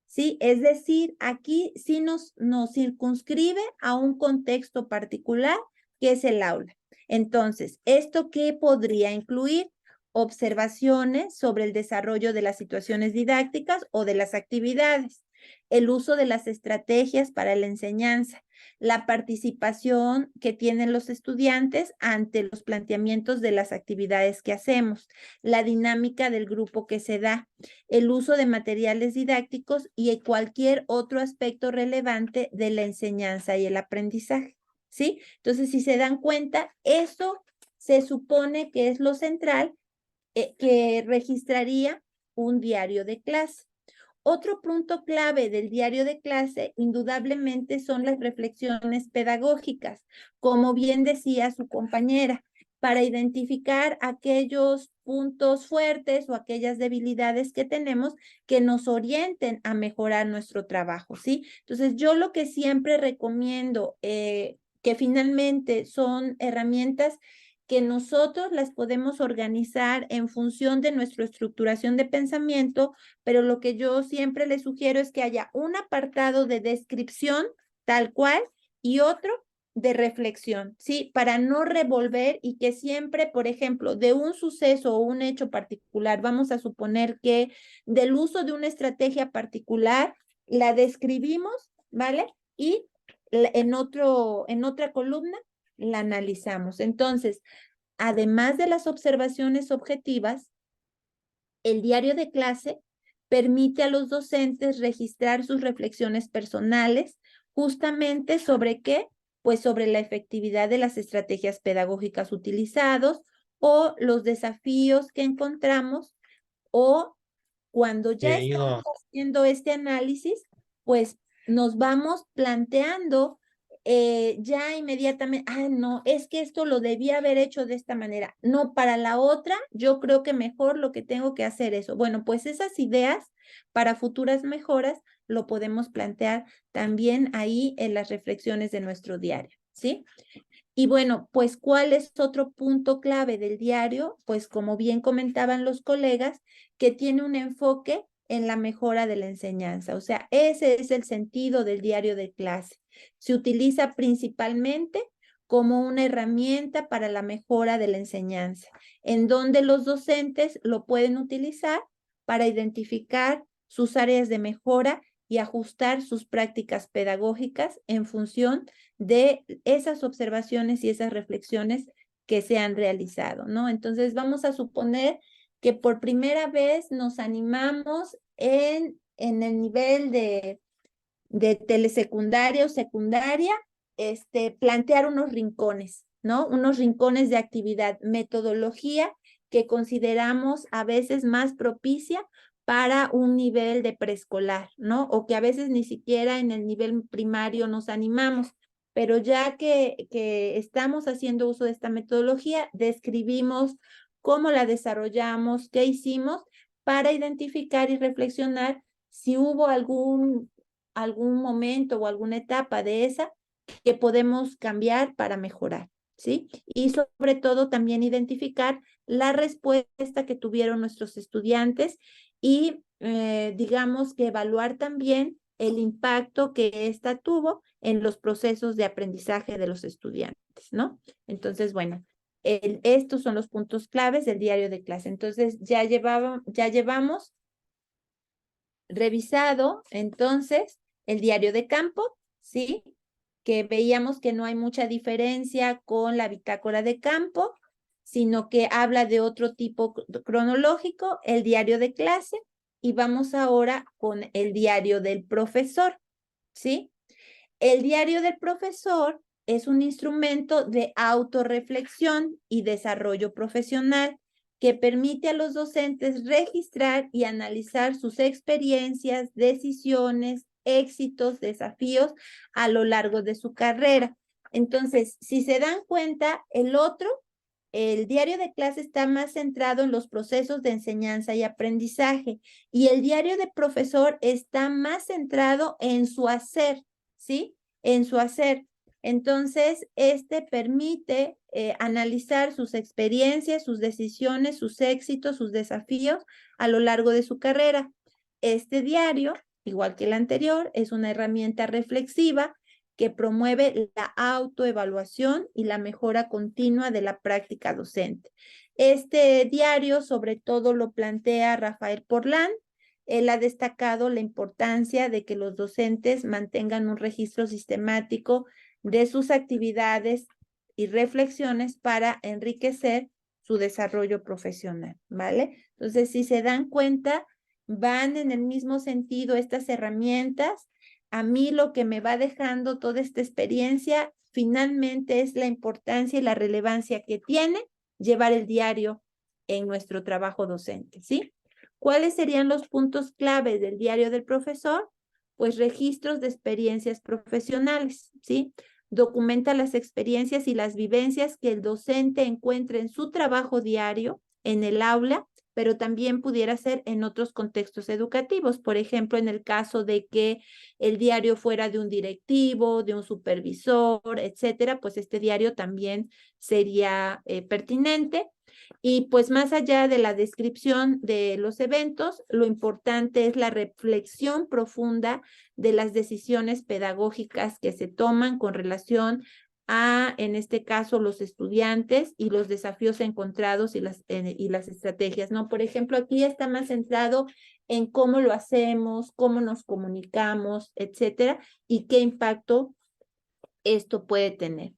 ¿Sí? Es decir, aquí sí nos circunscribe a un contexto particular que es el aula. Entonces, ¿esto qué podría incluir? Observaciones sobre el desarrollo de las situaciones didácticas o de las actividades, el uso de las estrategias para la enseñanza, la participación que tienen los estudiantes ante los planteamientos de las actividades que hacemos, la dinámica del grupo que se da, el uso de materiales didácticos y cualquier otro aspecto relevante de la enseñanza y el aprendizaje, ¿sí? Entonces, si se dan cuenta, eso se supone que es lo central que registraría un diario de clase. Otro punto clave del diario de clase, indudablemente, son las reflexiones pedagógicas, como bien decía su compañera, para identificar aquellos puntos fuertes o aquellas debilidades que tenemos que nos orienten a mejorar nuestro trabajo, ¿sí? Entonces, yo lo que siempre recomiendo, que finalmente son herramientas que nosotros las podemos organizar en función de nuestra estructuración de pensamiento, pero lo que yo siempre les sugiero es que haya un apartado de descripción tal cual y otro de reflexión, ¿sí? Para no revolver y que siempre, por ejemplo, de un suceso o un hecho particular, vamos a suponer que del uso de una estrategia particular, la describimos, ¿vale? Y en otra columna la analizamos. Entonces, además de las observaciones objetivas, el diario de clase permite a los docentes registrar sus reflexiones personales, justamente sobre qué, pues sobre la efectividad de las estrategias pedagógicas utilizadas o los desafíos que encontramos, o cuando ya estamos haciendo este análisis, pues nos vamos planteando ya inmediatamente, no, es que esto lo debía haber hecho de esta manera. No, para la otra, yo creo que mejor lo que tengo que hacer eso. Bueno, pues esas ideas para futuras mejoras lo podemos plantear también ahí en las reflexiones de nuestro diario, ¿sí? Y bueno, pues, ¿cuál es otro punto clave del diario? Pues, como bien comentaban los colegas, que tiene un enfoque en la mejora de la enseñanza. O sea, ese es el sentido del diario de clase. Se utiliza principalmente como una herramienta para la mejora de la enseñanza, en donde los docentes lo pueden utilizar para identificar sus áreas de mejora y ajustar sus prácticas pedagógicas en función de esas observaciones y esas reflexiones que se han realizado, ¿no? Entonces, vamos a suponer que por primera vez nos animamos en el nivel de telesecundaria o secundaria, plantear unos rincones, ¿no? Unos rincones de actividad, metodología que consideramos a veces más propicia para un nivel de preescolar, ¿no? O que a veces ni siquiera en el nivel primario nos animamos, pero ya que estamos haciendo uso de esta metodología, describimos cómo la desarrollamos, qué hicimos para identificar y reflexionar si hubo algún momento o alguna etapa de esa que podemos cambiar para mejorar, ¿sí? Y sobre todo también identificar la respuesta que tuvieron nuestros estudiantes y digamos que evaluar también el impacto que ésta tuvo en los procesos de aprendizaje de los estudiantes, ¿no? Entonces, bueno, estos son los puntos claves del diario de clase. Entonces, ya llevamos revisado, entonces, el diario de campo, ¿sí? Que veíamos que no hay mucha diferencia con la bitácora de campo, sino que habla de otro tipo cronológico, el diario de clase, y vamos ahora con el diario del profesor, ¿sí? El diario del profesor es un instrumento de autorreflexión y desarrollo profesional que permite a los docentes registrar y analizar sus experiencias, decisiones, éxitos, desafíos a lo largo de su carrera. Entonces, si se dan cuenta, el diario de clase está más centrado en los procesos de enseñanza y aprendizaje, y el diario de profesor está más centrado en su hacer, ¿sí? En su hacer. Entonces, permite analizar sus experiencias, sus decisiones, sus éxitos, sus desafíos a lo largo de su carrera. Este diario, igual que el anterior, es una herramienta reflexiva que promueve la autoevaluación y la mejora continua de la práctica docente. Este diario sobre todo lo plantea Rafael Porlán. Él ha destacado la importancia de que los docentes mantengan un registro sistemático de sus actividades y reflexiones para enriquecer su desarrollo profesional, ¿vale? Entonces, si se dan cuenta, van en el mismo sentido estas herramientas. A mí lo que me va dejando toda esta experiencia finalmente es la importancia y la relevancia que tiene llevar el diario en nuestro trabajo docente, ¿sí? ¿Cuáles serían los puntos claves del diario del profesor? Pues registros de experiencias profesionales, ¿sí? Documenta las experiencias y las vivencias que el docente encuentra en su trabajo diario, en el aula, pero también pudiera ser en otros contextos educativos. Por ejemplo, en el caso de que el diario fuera de un directivo, de un supervisor, etcétera, pues este diario también sería pertinente. Y pues más allá de la descripción de los eventos, lo importante es la reflexión profunda de las decisiones pedagógicas que se toman con relación a, en este caso, los estudiantes y los desafíos encontrados y las estrategias, ¿no? Por ejemplo, aquí está más centrado en cómo lo hacemos, cómo nos comunicamos, etcétera, y qué impacto esto puede tener.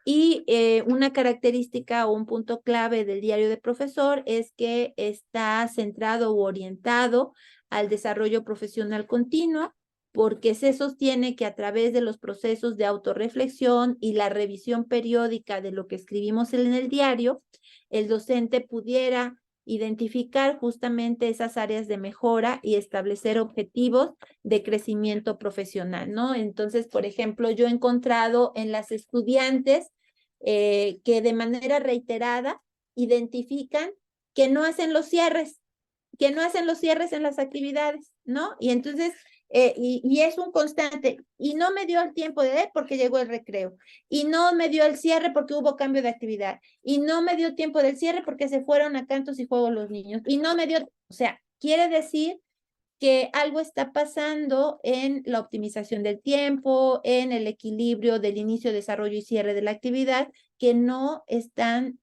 Y una característica o un punto clave del diario de profesor es que está centrado o orientado al desarrollo profesional continuo, porque se sostiene que a través de los procesos de autorreflexión y la revisión periódica de lo que escribimos en el diario, el docente pudiera identificar justamente esas áreas de mejora y establecer objetivos de crecimiento profesional, ¿no? Entonces, por ejemplo, yo he encontrado en las estudiantes que de manera reiterada identifican que no hacen los cierres en las actividades, ¿no? Y entonces, y es un constante, y no me dio el tiempo de leer porque llegó el recreo, y no me dio el cierre porque hubo cambio de actividad, y no me dio tiempo del cierre porque se fueron a cantos y juegos los niños, y no me dio, o sea, quiere decir que algo está pasando en la optimización del tiempo, en el equilibrio del inicio, desarrollo y cierre de la actividad, que no están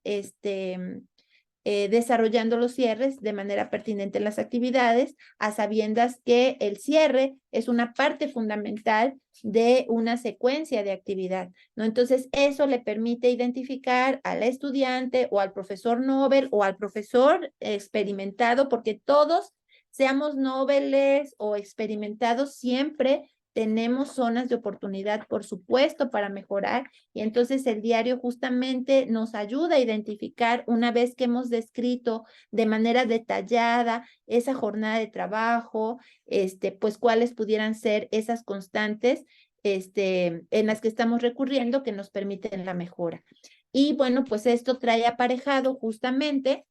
desarrollando los cierres de manera pertinente en las actividades, a sabiendas que el cierre es una parte fundamental de una secuencia de actividad, ¿no? Entonces, eso le permite identificar al estudiante o al profesor Nobel o al profesor experimentado, porque todos, seamos noveles o experimentados, siempre tenemos zonas de oportunidad, por supuesto, para mejorar, y entonces el diario justamente nos ayuda a identificar, una vez que hemos descrito de manera detallada esa jornada de trabajo, pues cuáles pudieran ser esas constantes en las que estamos recurriendo que nos permiten la mejora. Y bueno, pues esto trae aparejado justamente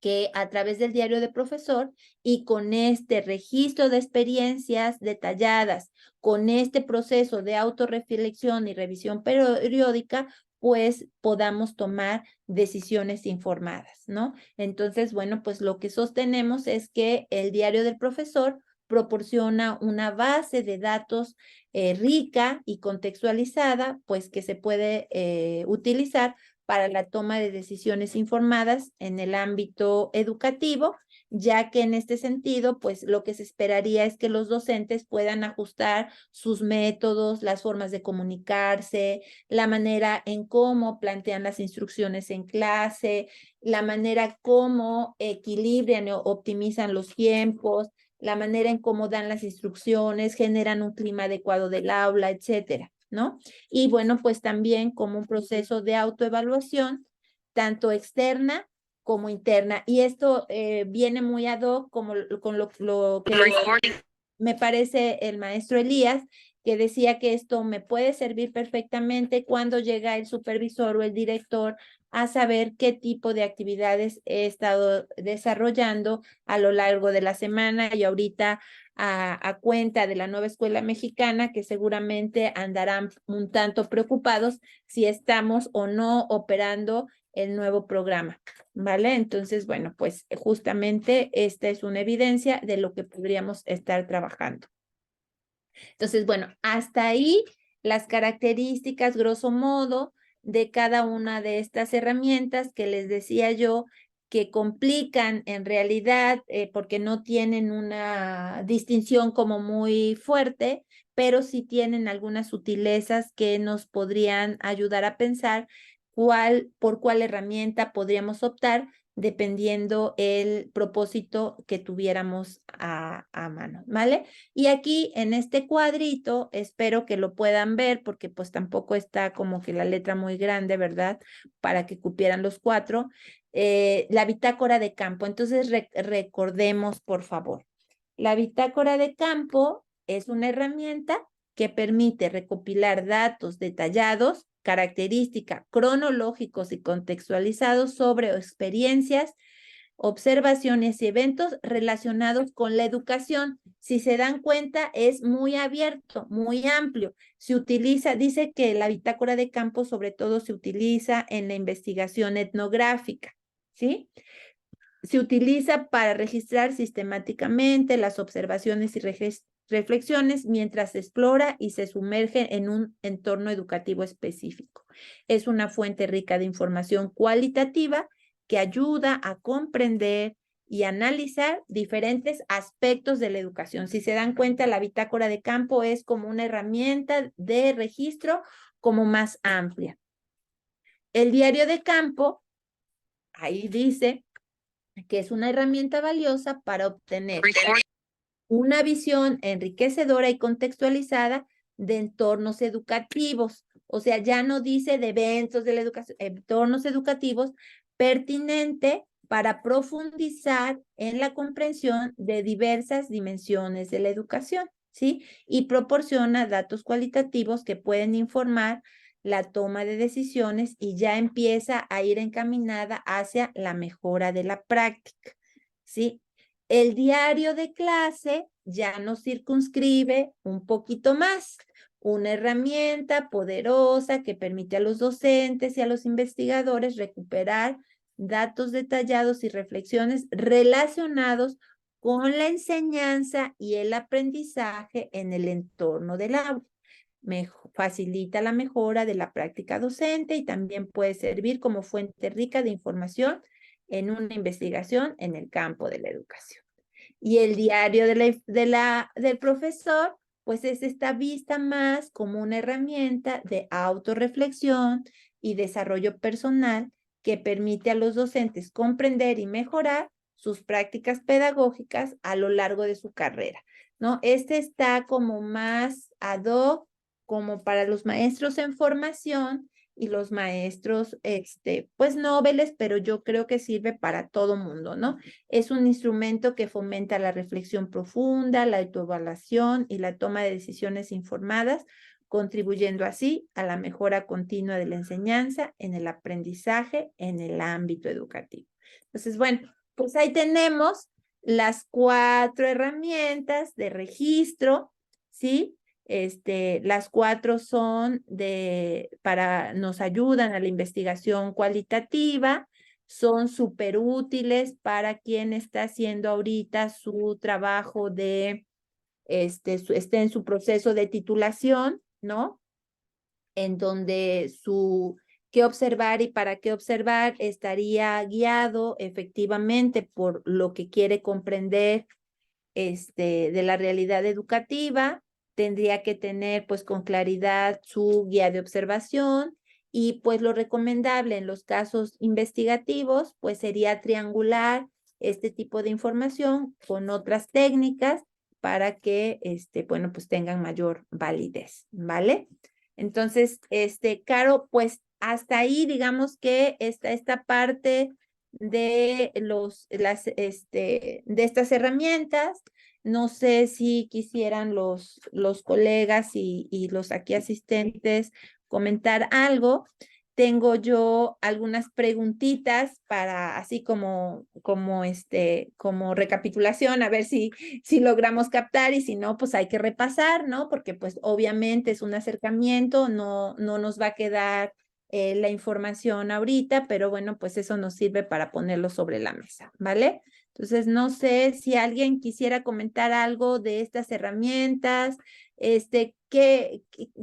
que a través del diario de profesor y con este registro de experiencias detalladas, con este proceso de autorreflexión y revisión periódica, pues podamos tomar decisiones informadas, ¿no? Entonces, bueno, pues lo que sostenemos es que el diario del profesor proporciona una base de datos rica y contextualizada, pues que se puede utilizar para la toma de decisiones informadas en el ámbito educativo, ya que en este sentido, pues lo que se esperaría es que los docentes puedan ajustar sus métodos, las formas de comunicarse, la manera en cómo plantean las instrucciones en clase, la manera como equilibran o optimizan los tiempos, la manera en cómo dan las instrucciones, generan un clima adecuado del aula, etcétera, ¿no? Y bueno, pues también como un proceso de autoevaluación, tanto externa como interna. Y esto viene muy ad hoc con lo que me parece el maestro Elías, que decía que esto me puede servir perfectamente cuando llega el supervisor o el director a saber qué tipo de actividades he estado desarrollando a lo largo de la semana y ahorita a cuenta de la nueva escuela mexicana, que seguramente andarán un tanto preocupados si estamos o no operando el nuevo programa, ¿vale? Entonces, bueno, pues justamente esta es una evidencia de lo que podríamos estar trabajando. Entonces, bueno, hasta ahí las características, grosso modo, de cada una de estas herramientas que les decía yo que complican en realidad porque no tienen una distinción como muy fuerte, pero sí tienen algunas sutilezas que nos podrían ayudar a pensar por cuál herramienta podríamos optar dependiendo el propósito que tuviéramos a mano, ¿vale? Y aquí en este cuadrito, espero que lo puedan ver porque pues tampoco está como que la letra muy grande, ¿verdad? Para que cupieran los 4. La bitácora de campo. Entonces recordemos, por favor. La bitácora de campo es una herramienta que permite recopilar datos detallados, características, cronológicos y contextualizados sobre experiencias, observaciones y eventos relacionados con la educación. Si se dan cuenta, es muy abierto, muy amplio. Se utiliza, dice que la bitácora de campo sobre todo se utiliza en la investigación etnográfica, ¿sí? Se utiliza para registrar sistemáticamente las observaciones y reflexiones mientras se explora y se sumerge en un entorno educativo específico. Es una fuente rica de información cualitativa que ayuda a comprender y analizar diferentes aspectos de la educación. Si se dan cuenta, la bitácora de campo es como una herramienta de registro como más amplia. El diario de campo, ahí dice que es una herramienta valiosa para obtener una visión enriquecedora y contextualizada de entornos educativos. O sea, ya no dice de eventos de la educación, entornos educativos pertinente para profundizar en la comprensión de diversas dimensiones de la educación, ¿sí? Y proporciona datos cualitativos que pueden informar la toma de decisiones y ya empieza a ir encaminada hacia la mejora de la práctica, ¿sí? El diario de clase ya nos circunscribe un poquito más, una herramienta poderosa que permite a los docentes y a los investigadores recuperar datos detallados y reflexiones relacionados con la enseñanza y el aprendizaje en el entorno del aula. Facilita la mejora de la práctica docente y también puede servir como fuente rica de información en una investigación en el campo de la educación. Y el diario del profesor, pues es esta vista más como una herramienta de autorreflexión y desarrollo personal que permite a los docentes comprender y mejorar sus prácticas pedagógicas a lo largo de su carrera, ¿no? Este está como más ad hoc, como para los maestros en formación y los maestros, pues nobles, pero yo creo que sirve para todo mundo, ¿no? Es un instrumento que fomenta la reflexión profunda, la autoevaluación y la toma de decisiones informadas, contribuyendo así a la mejora continua de la enseñanza en el aprendizaje en el ámbito educativo. Entonces, bueno, pues ahí tenemos las 4 herramientas de registro, ¿sí? Las 4 son nos ayudan a la investigación cualitativa, son súper útiles para quien está haciendo ahorita su trabajo esté en su proceso de titulación, ¿no? En donde qué observar y para qué observar estaría guiado efectivamente por lo que quiere comprender de la realidad educativa. Tendría que tener pues con claridad su guía de observación y pues lo recomendable en los casos investigativos pues sería triangular este tipo de información con otras técnicas para que bueno pues tengan mayor validez, ¿vale? Entonces, Caro, pues hasta ahí digamos que esta parte de de estas herramientas. No sé si quisieran los colegas y los aquí asistentes comentar algo. Tengo yo algunas preguntitas para así como recapitulación, a ver si logramos captar y si no, pues hay que repasar, ¿no? Porque pues obviamente es un acercamiento, no nos va a quedar la información ahorita, pero bueno, pues eso nos sirve para ponerlo sobre la mesa, ¿vale? Entonces, no sé si alguien quisiera comentar algo de estas herramientas,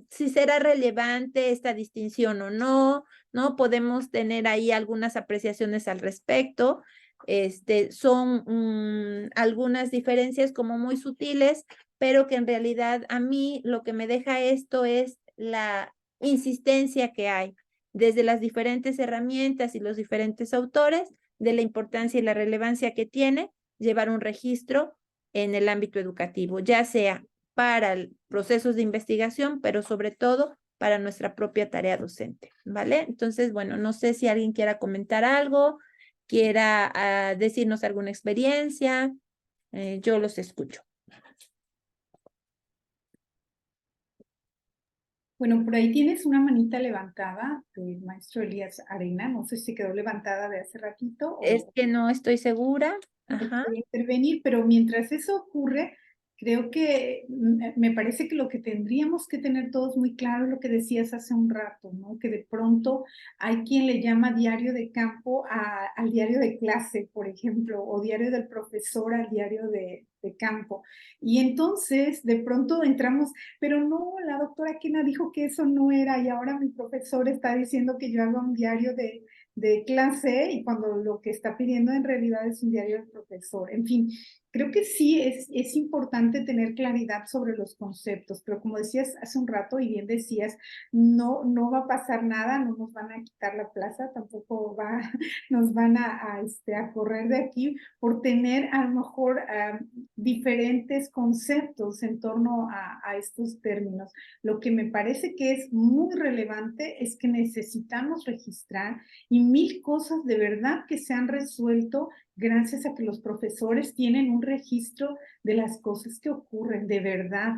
si será relevante esta distinción o no, ¿no? Podemos tener ahí algunas apreciaciones al respecto. Son algunas diferencias como muy sutiles, pero que en realidad a mí lo que me deja esto es la insistencia que hay desde las diferentes herramientas y los diferentes autores de la importancia y la relevancia que tiene llevar un registro en el ámbito educativo, ya sea para procesos de investigación, pero sobre todo para nuestra propia tarea docente, ¿vale? Entonces, bueno, no sé si alguien quiera comentar algo, quiera decirnos alguna experiencia, yo los escucho. Bueno, por ahí tienes una manita levantada del maestro Elías Arena. No sé si quedó levantada de hace ratito. Es que no estoy segura. Ajá. Voy a intervenir, pero mientras eso ocurre, creo que me parece que lo que tendríamos que tener todos muy claro es lo que decías hace un rato, ¿no? Que de pronto hay quien le llama diario de campo al diario de clase, por ejemplo, o diario del profesor al diario de campo. Y entonces de pronto entramos, pero no, la doctora Kena dijo que eso no era y ahora mi profesor está diciendo que yo haga un diario de clase y cuando lo que está pidiendo en realidad es un diario del profesor. En fin, creo que sí es importante tener claridad sobre los conceptos, pero como decías hace un rato y bien decías, no va a pasar nada, no nos van a quitar la plaza, tampoco nos van a correr de aquí por tener a lo mejor diferentes conceptos en torno a estos términos. Lo que me parece que es muy relevante es que necesitamos registrar y 1000 cosas de verdad que se han resuelto gracias a que los profesores tienen un registro de las cosas que ocurren, de verdad,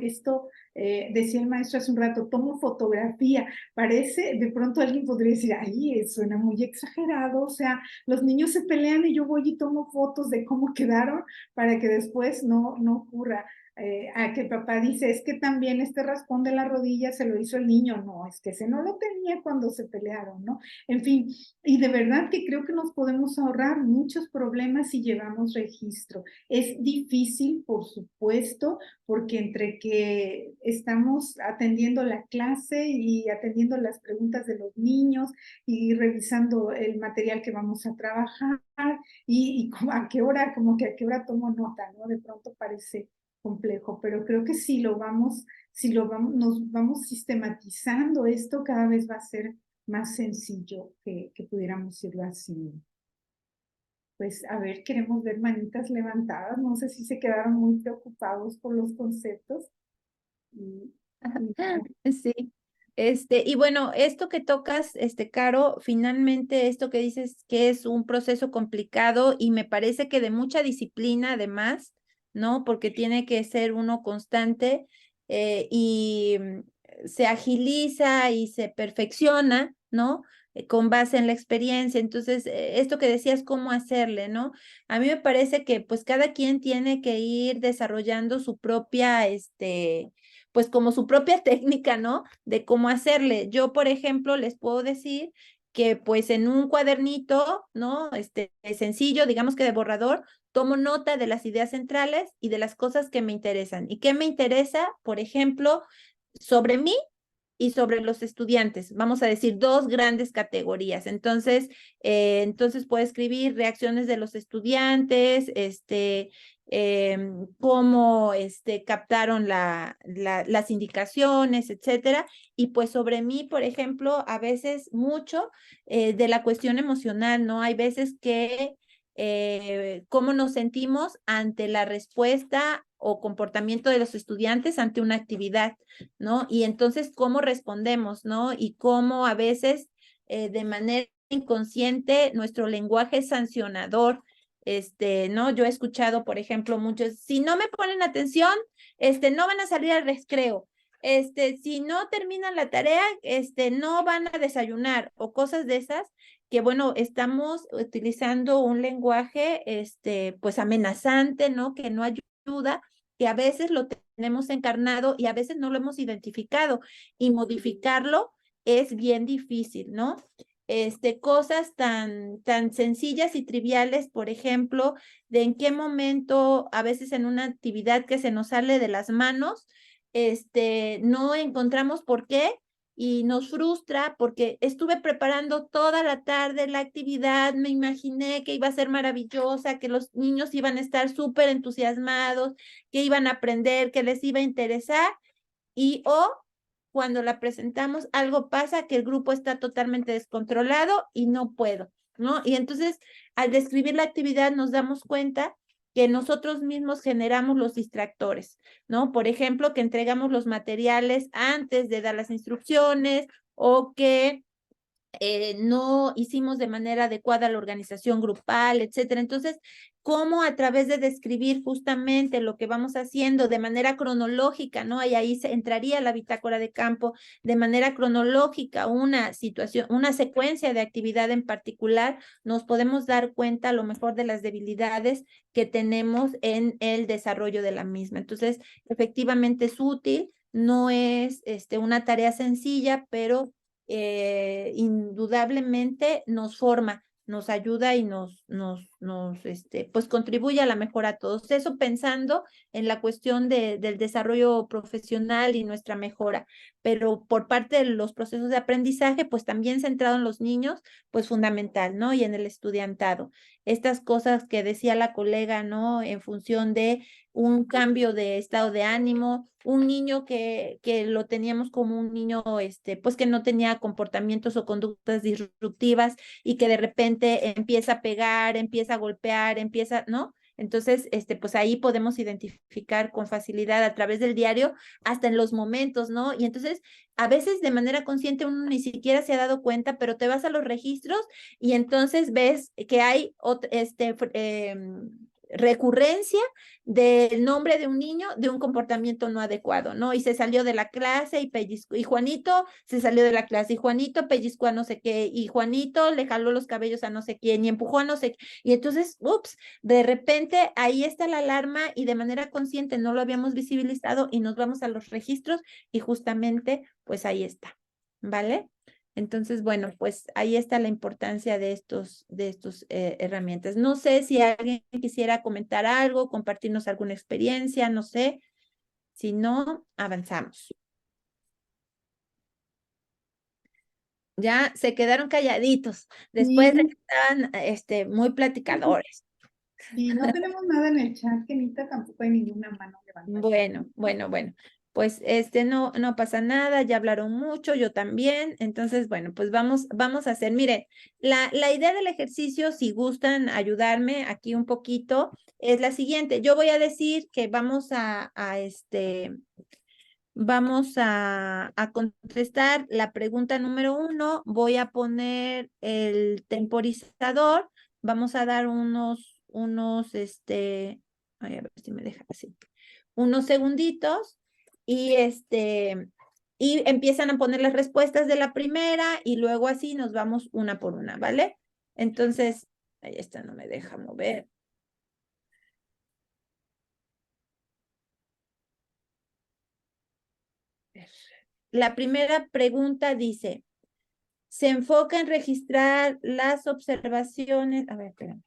esto, decía el maestro hace un rato, tomo fotografía, parece, de pronto alguien podría decir, ay, suena muy exagerado, o sea, los niños se pelean y yo voy y tomo fotos de cómo quedaron para que después no ocurra. A que el papá dice, es que también este raspón de la rodilla se lo hizo el niño, no, es que ese no lo tenía cuando se pelearon, ¿no? En fin, y de verdad que creo que nos podemos ahorrar muchos problemas si llevamos registro. Es difícil, por supuesto, porque entre que estamos atendiendo la clase y atendiendo las preguntas de los niños y revisando el material que vamos a trabajar y a qué hora, como que a qué hora tomo nota, ¿no? De pronto parece complejo, pero creo que si nos vamos sistematizando esto, cada vez va a ser más sencillo que pudiéramos irlo haciendo. Pues a ver, queremos ver manitas levantadas, no sé si se quedaron muy preocupados por los conceptos. Sí. Y bueno, esto que tocas, Caro, finalmente esto que dices que es un proceso complicado y me parece que de mucha disciplina además, ¿no? Porque tiene que ser uno constante y se agiliza y se perfecciona, ¿no? con base en la experiencia. Entonces, esto que decías, cómo hacerle, ¿no? A mí me parece que pues cada quien tiene que ir desarrollando su propia, pues como su propia técnica, ¿no? De cómo hacerle. Yo, por ejemplo, les puedo decir que pues en un cuadernito, ¿no? Sencillo, digamos que de borrador, tomo nota de las ideas centrales y de las cosas que me interesan. ¿Y qué me interesa? Por ejemplo, sobre mí y sobre los estudiantes. Vamos a decir dos grandes categorías. Entonces puedo escribir reacciones de los estudiantes, cómo captaron las indicaciones, etcétera. Y pues sobre mí, por ejemplo, a veces mucho de la cuestión emocional, ¿no? Hay veces que cómo nos sentimos ante la respuesta o comportamiento de los estudiantes ante una actividad, ¿no? Y entonces cómo respondemos, ¿no? Y cómo a veces de manera inconsciente nuestro lenguaje es sancionador, ¿no? Yo he escuchado, por ejemplo, muchos, si no me ponen atención, no van a salir al recreo. Si no terminan la tarea, no van a desayunar o cosas de esas que bueno, estamos utilizando un lenguaje, pues amenazante, ¿no? Que no ayuda, que a veces lo tenemos encarnado y a veces no lo hemos identificado y modificarlo es bien difícil, ¿no? Cosas tan sencillas y triviales, por ejemplo, de en qué momento a veces en una actividad que se nos sale de las manos, no encontramos por qué y nos frustra porque estuve preparando toda la tarde la actividad, me imaginé que iba a ser maravillosa, que los niños iban a estar súper entusiasmados, que iban a aprender, que les iba a interesar y cuando la presentamos algo pasa que el grupo está totalmente descontrolado y no puedo, ¿no? Y entonces al describir la actividad nos damos cuenta que nosotros mismos generamos los distractores, ¿no? Por ejemplo, que entregamos los materiales antes de dar las instrucciones o que no hicimos de manera adecuada la organización grupal, etcétera. Entonces, cómo a través de describir justamente lo que vamos haciendo de manera cronológica, ¿no? Y ahí entraría la bitácora de campo, de manera cronológica, una situación, una secuencia de actividad en particular, nos podemos dar cuenta a lo mejor de las debilidades que tenemos en el desarrollo de la misma. Entonces, efectivamente es útil, no es una tarea sencilla, pero indudablemente nos forma, nos ayuda y pues contribuye a la mejora a todos. Eso pensando en la cuestión del desarrollo profesional y nuestra mejora, pero por parte de los procesos de aprendizaje, pues también centrado en los niños, pues fundamental, ¿no? Y en el estudiantado. Estas cosas que decía la colega, ¿no? En función de un cambio de estado de ánimo, un niño que lo teníamos como un niño, pues que no tenía comportamientos o conductas disruptivas y que de repente empieza a pegar, empieza a golpear, ¿no? Entonces, pues ahí podemos identificar con facilidad a través del diario, hasta en los momentos, ¿no? Y entonces, a veces de manera consciente uno ni siquiera se ha dado cuenta, pero te vas a los registros y entonces ves que hay recurrencia del nombre de un niño de un comportamiento no adecuado, ¿no? Y se salió de la clase y pellizcó, y Juanito se salió de la clase, y Juanito pellizcó a no sé qué, y Juanito le jaló los cabellos a no sé quién, y empujó a no sé qué, y entonces, ups, de repente ahí está la alarma y de manera consciente no lo habíamos visibilizado y nos vamos a los registros y justamente, pues ahí está, ¿vale? Entonces, bueno, pues ahí está la importancia de estos herramientas. No sé si alguien quisiera comentar algo, compartirnos alguna experiencia, no sé. Si no, avanzamos. Ya se quedaron calladitos después de que estaban muy platicadores. Y no tenemos nada en el chat, Kenita, tampoco hay ninguna mano levantada. Bueno. Pues no pasa nada, ya hablaron mucho, yo también. Entonces, bueno, pues vamos a hacer. Miren, la idea del ejercicio, si gustan ayudarme aquí un poquito, es la siguiente. Yo voy a decir que vamos a contestar la pregunta número 1. Voy a poner el temporizador. Vamos a dar a ver si me deja así. Unos segunditos y y empiezan a poner las respuestas de la primera y luego así nos vamos una por una, ¿vale? Entonces, ahí está, no me deja mover. La primera pregunta dice, se enfoca en registrar las observaciones. A ver, espérame.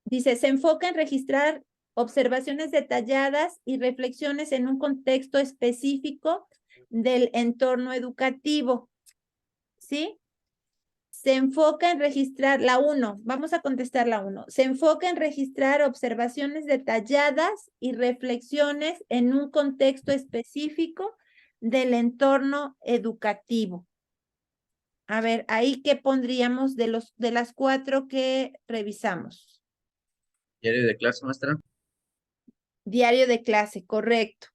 Dice, se enfoca en registrar observaciones detalladas y reflexiones en un contexto específico del entorno educativo. ¿Sí? Se enfoca en registrar, la 1, vamos a contestar la 1. Se enfoca en registrar observaciones detalladas y reflexiones en un contexto específico del entorno educativo. A ver, ahí qué pondríamos de las 4 que revisamos. Diario de clase, maestra. Diario de clase, correcto,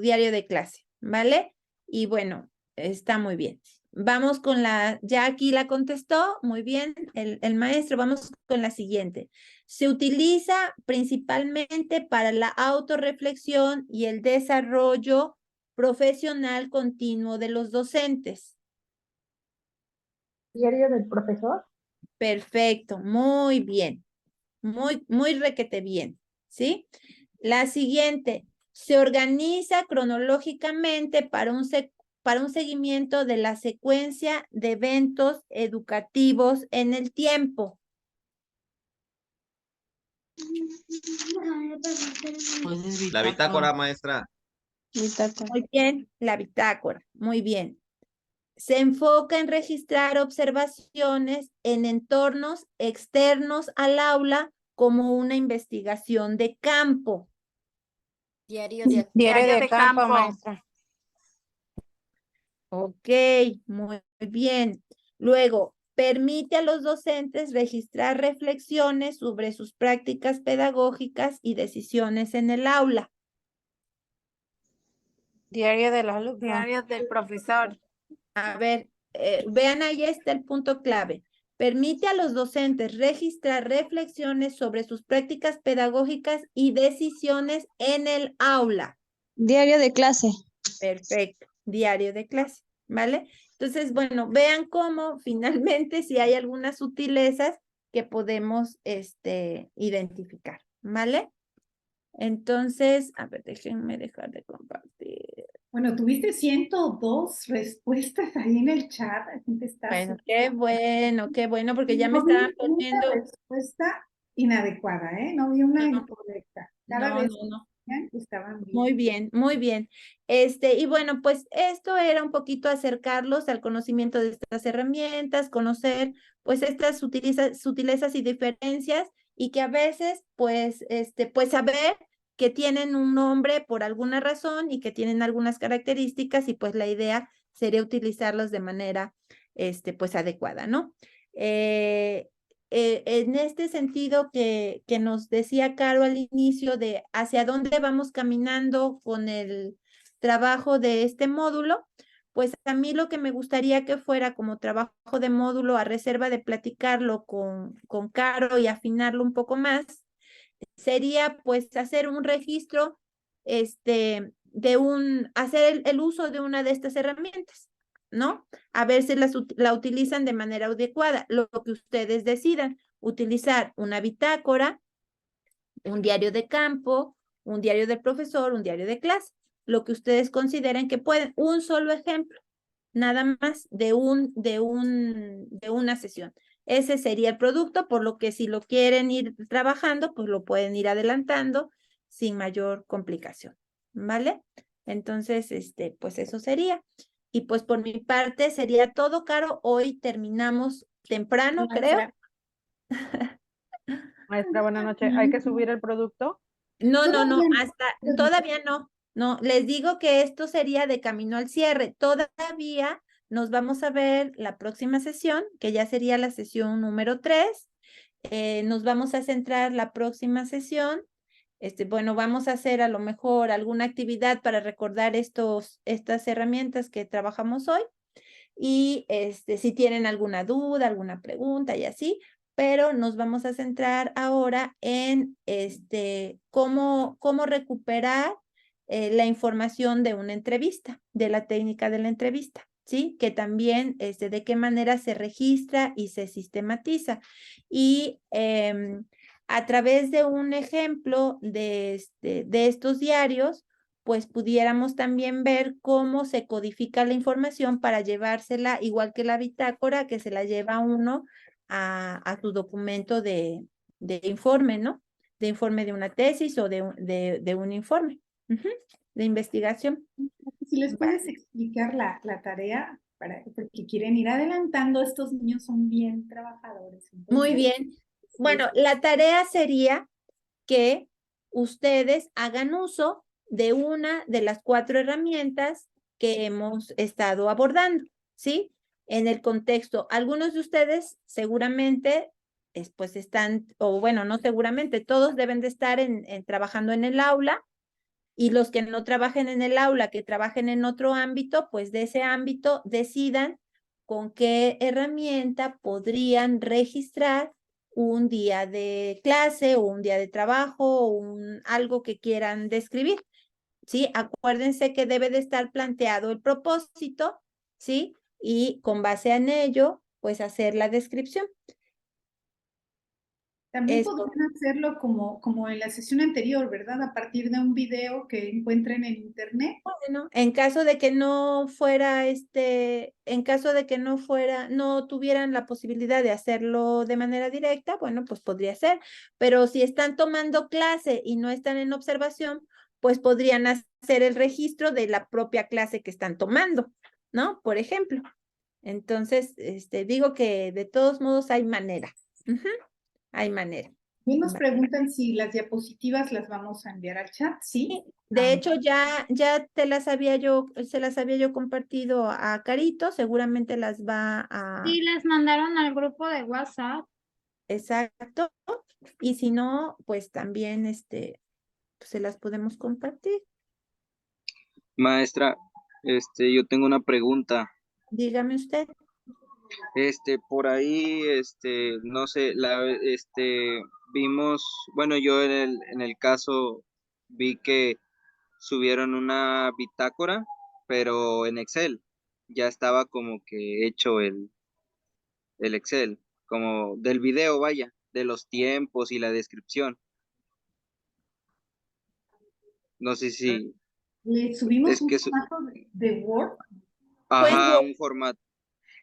diario de clase, ¿vale? Y bueno, está muy bien. Vamos con ya aquí la contestó, muy bien, el maestro. Vamos con la siguiente. Se utiliza principalmente para la autorreflexión y el desarrollo profesional continuo de los docentes. ¿Diario del profesor? Perfecto, muy bien, muy requete bien, ¿sí? La siguiente, se organiza cronológicamente para un seguimiento de la secuencia de eventos educativos en el tiempo. La bitácora, maestra. Muy bien, la bitácora, muy bien. Se enfoca en registrar observaciones en entornos externos al aula como una investigación de campo. Diario de campo, maestra. Ok, muy bien. Luego, permite a los docentes registrar reflexiones sobre sus prácticas pedagógicas y decisiones en el aula. Diario del alumno. Diario del profesor. A ver, vean, ahí está el punto clave. Permite a los docentes registrar reflexiones sobre sus prácticas pedagógicas y decisiones en el aula. Diario de clase. Perfecto, diario de clase, ¿vale? Entonces, bueno, vean cómo finalmente si hay algunas sutilezas que podemos identificar, ¿vale? Entonces, a ver, déjenme dejar de compartir. Bueno, tuviste 102 respuestas ahí en el chat. La gente está Bueno, súper- qué bueno, porque ya me No vi estaban una poniendo. respuesta inadecuada, ¿eh? No vi una No, incorrecta. Cada no, vez no. que estaban bien. Muy bien, muy bien. Y bueno, pues esto era un poquito acercarlos al conocimiento de estas herramientas, conocer pues estas sutilezas y diferencias y que a veces pues saber que tienen un nombre por alguna razón y que tienen algunas características y pues la idea sería utilizarlos de manera pues adecuada, ¿no? En este sentido que nos decía Caro al inicio de hacia dónde vamos caminando con el trabajo de este módulo, pues a mí lo que me gustaría que fuera como trabajo de módulo a reserva de platicarlo con Caro y afinarlo un poco más, sería pues hacer un registro, hacer el uso de una de estas herramientas, ¿no? A ver si la utilizan de manera adecuada, lo que ustedes decidan, utilizar una bitácora, un diario de campo, un diario del profesor, un diario de clase, lo que ustedes consideren que pueden. Un solo ejemplo, nada más de una sesión. Ese sería el producto, por lo que si lo quieren ir trabajando, pues lo pueden ir adelantando sin mayor complicación, ¿vale? Entonces, pues eso sería. Y pues por mi parte sería todo, Caro. Hoy terminamos temprano, creo. Maestra, buenas noches. ¿Hay que subir el producto? No, todavía no. No, les digo que esto sería de camino al cierre. Todavía nos vamos a ver la próxima sesión, que ya sería la sesión número 3. Nos vamos a centrar la próxima sesión. Bueno, vamos a hacer a lo mejor alguna actividad para recordar estas herramientas que trabajamos hoy. Y si tienen alguna duda, alguna pregunta y así, pero nos vamos a centrar ahora en cómo recuperar la información de una entrevista, de la técnica de la entrevista, ¿sí? Que también de qué manera se registra y se sistematiza. Y a través de un ejemplo de estos diarios, pues pudiéramos también ver cómo se codifica la información para llevársela, igual que la bitácora, que se la lleva uno a tu documento de informe, ¿no? De informe de una tesis o de un informe de investigación. Si les puedes explicar la tarea, porque quieren ir adelantando, estos niños son bien trabajadores. Muy bien. Bueno, la tarea sería que ustedes hagan uso de una de las 4 herramientas que hemos estado abordando, ¿sí? En el contexto, algunos de ustedes seguramente pues están, o bueno, no seguramente, todos deben de estar trabajando en el aula, y los que no trabajen en el aula, que trabajen en otro ámbito, pues de ese ámbito decidan con qué herramienta podrían registrar un día de clase o un día de trabajo o algo que quieran describir, ¿sí? Acuérdense que debe de estar planteado el propósito, ¿sí? Y con base en ello, pues hacer la descripción. También podrían hacerlo como en la sesión anterior, ¿verdad? A partir de un video que encuentren en internet. Bueno, en caso de que no fuera no tuvieran la posibilidad de hacerlo de manera directa, bueno, pues podría ser. Pero si están tomando clase y no están en observación, pues podrían hacer el registro de la propia clase que están tomando, ¿no? Por ejemplo. Entonces, digo que de todos modos hay manera. Hay manera. Y nos preguntan si las diapositivas las vamos a enviar al chat, ¿sí? De hecho, ya se las había yo compartido a Carito, seguramente las va a... Sí, les mandaron al grupo de WhatsApp. Exacto. Y si no, pues también pues se las podemos compartir. Maestra, yo tengo una pregunta. Dígame usted. Por ahí, no sé, vimos, bueno, yo en el caso vi que subieron una bitácora, pero en Excel. Ya estaba como que hecho el Excel, como del video, vaya, de los tiempos y la descripción. No sé si... Le subimos es un que formato de Word. Ajá, un formato.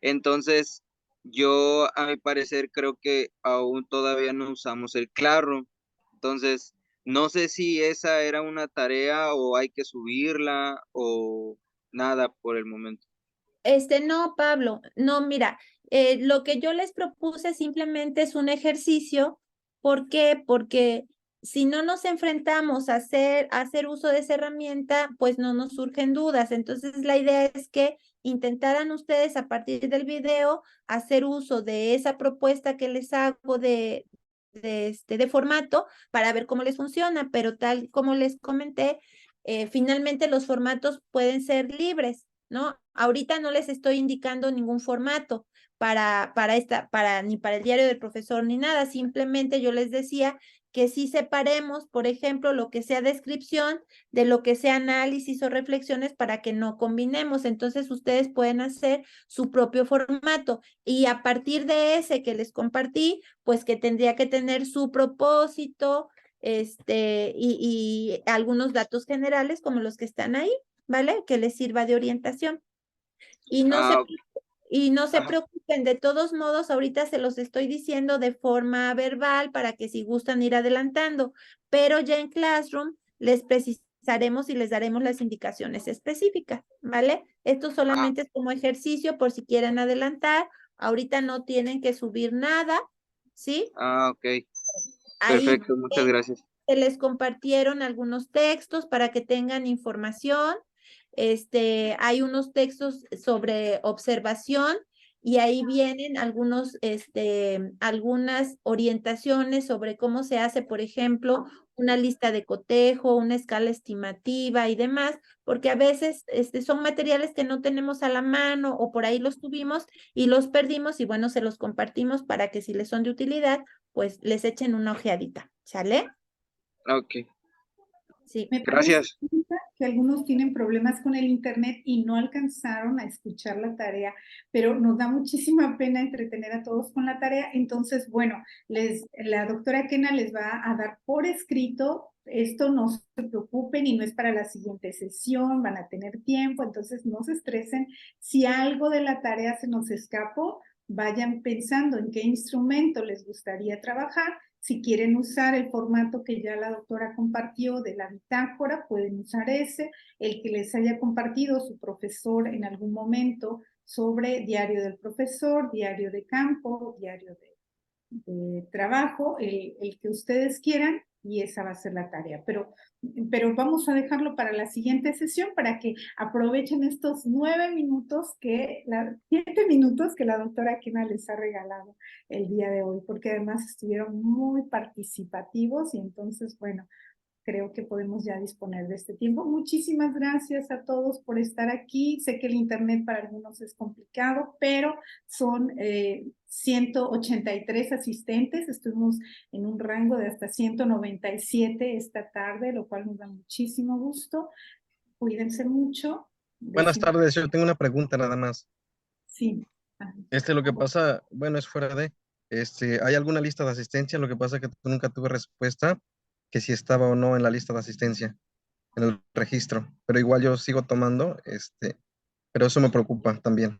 Entonces, yo a mi parecer creo que aún todavía no usamos el Classroom. Entonces, no sé si esa era una tarea o hay que subirla o nada por el momento. No, Pablo, no, mira, lo que yo les propuse simplemente es un ejercicio. ¿Por qué? Porque si no nos enfrentamos a hacer uso de esa herramienta, pues no nos surgen dudas. Entonces, la idea es que intentaran ustedes a partir del video hacer uso de esa propuesta que les hago de formato para ver cómo les funciona, pero tal como les comenté, finalmente los formatos pueden ser libres, ¿no? Ahorita no les estoy indicando ningún formato ni para el diario del profesor ni nada, simplemente yo les decía que sí separemos, por ejemplo, lo que sea descripción de lo que sea análisis o reflexiones para que no combinemos. Entonces ustedes pueden hacer su propio formato y a partir de ese que les compartí, pues que tendría que tener su propósito, y algunos datos generales como los que están ahí, ¿vale? Que les sirva de orientación. Y no se preocupen, de todos modos, ahorita se los estoy diciendo de forma verbal para que si gustan ir adelantando, pero ya en Classroom les precisaremos y les daremos las indicaciones específicas, ¿vale? Esto solamente es como ejercicio por si quieren adelantar. Ahorita no tienen que subir nada, ¿sí? Ok. Ahí Perfecto, muchas gracias. se les compartieron algunos textos para que tengan información. Hay unos textos sobre observación y ahí vienen algunas orientaciones sobre cómo se hace, por ejemplo, una lista de cotejo, una escala estimativa y demás, porque a veces son materiales que no tenemos a la mano o por ahí los tuvimos y los perdimos y bueno, se los compartimos para que si les son de utilidad, pues les echen una ojeadita, ¿sale? Ok, Sí. Me parece gracias. que algunos tienen problemas con el internet y no alcanzaron a escuchar la tarea, pero nos da muchísima pena entretener a todos con la tarea. Entonces, bueno, la doctora Kena les va a dar por escrito, esto no se preocupen y no es para la siguiente sesión, van a tener tiempo, entonces no se estresen. Si algo de la tarea se nos escapó, vayan pensando en qué instrumento les gustaría trabajar. Si quieren usar el formato que ya la doctora compartió de la bitácora, pueden usar ese, el que les haya compartido su profesor en algún momento sobre diario del profesor, diario de campo, diario de trabajo, el que ustedes quieran, y esa va a ser la tarea. Pero vamos a dejarlo para la siguiente sesión para que aprovechen estos 7 minutos que la doctora Kena les ha regalado el día de hoy, porque además estuvieron muy participativos y entonces, bueno, creo que podemos ya disponer de este tiempo. Muchísimas gracias a todos por estar aquí. Sé que el internet para algunos es complicado, pero son 183 asistentes. Estuvimos en un rango de hasta 197 esta tarde, lo cual nos da muchísimo gusto. Cuídense mucho. Buenas tardes, yo tengo una pregunta nada más. Sí. Lo que pasa, bueno, es fuera de, ¿hay alguna lista de asistencia? Lo que pasa es que nunca tuve respuesta que si estaba o no en la lista de asistencia, en el registro, pero igual yo sigo tomando, pero eso me preocupa también.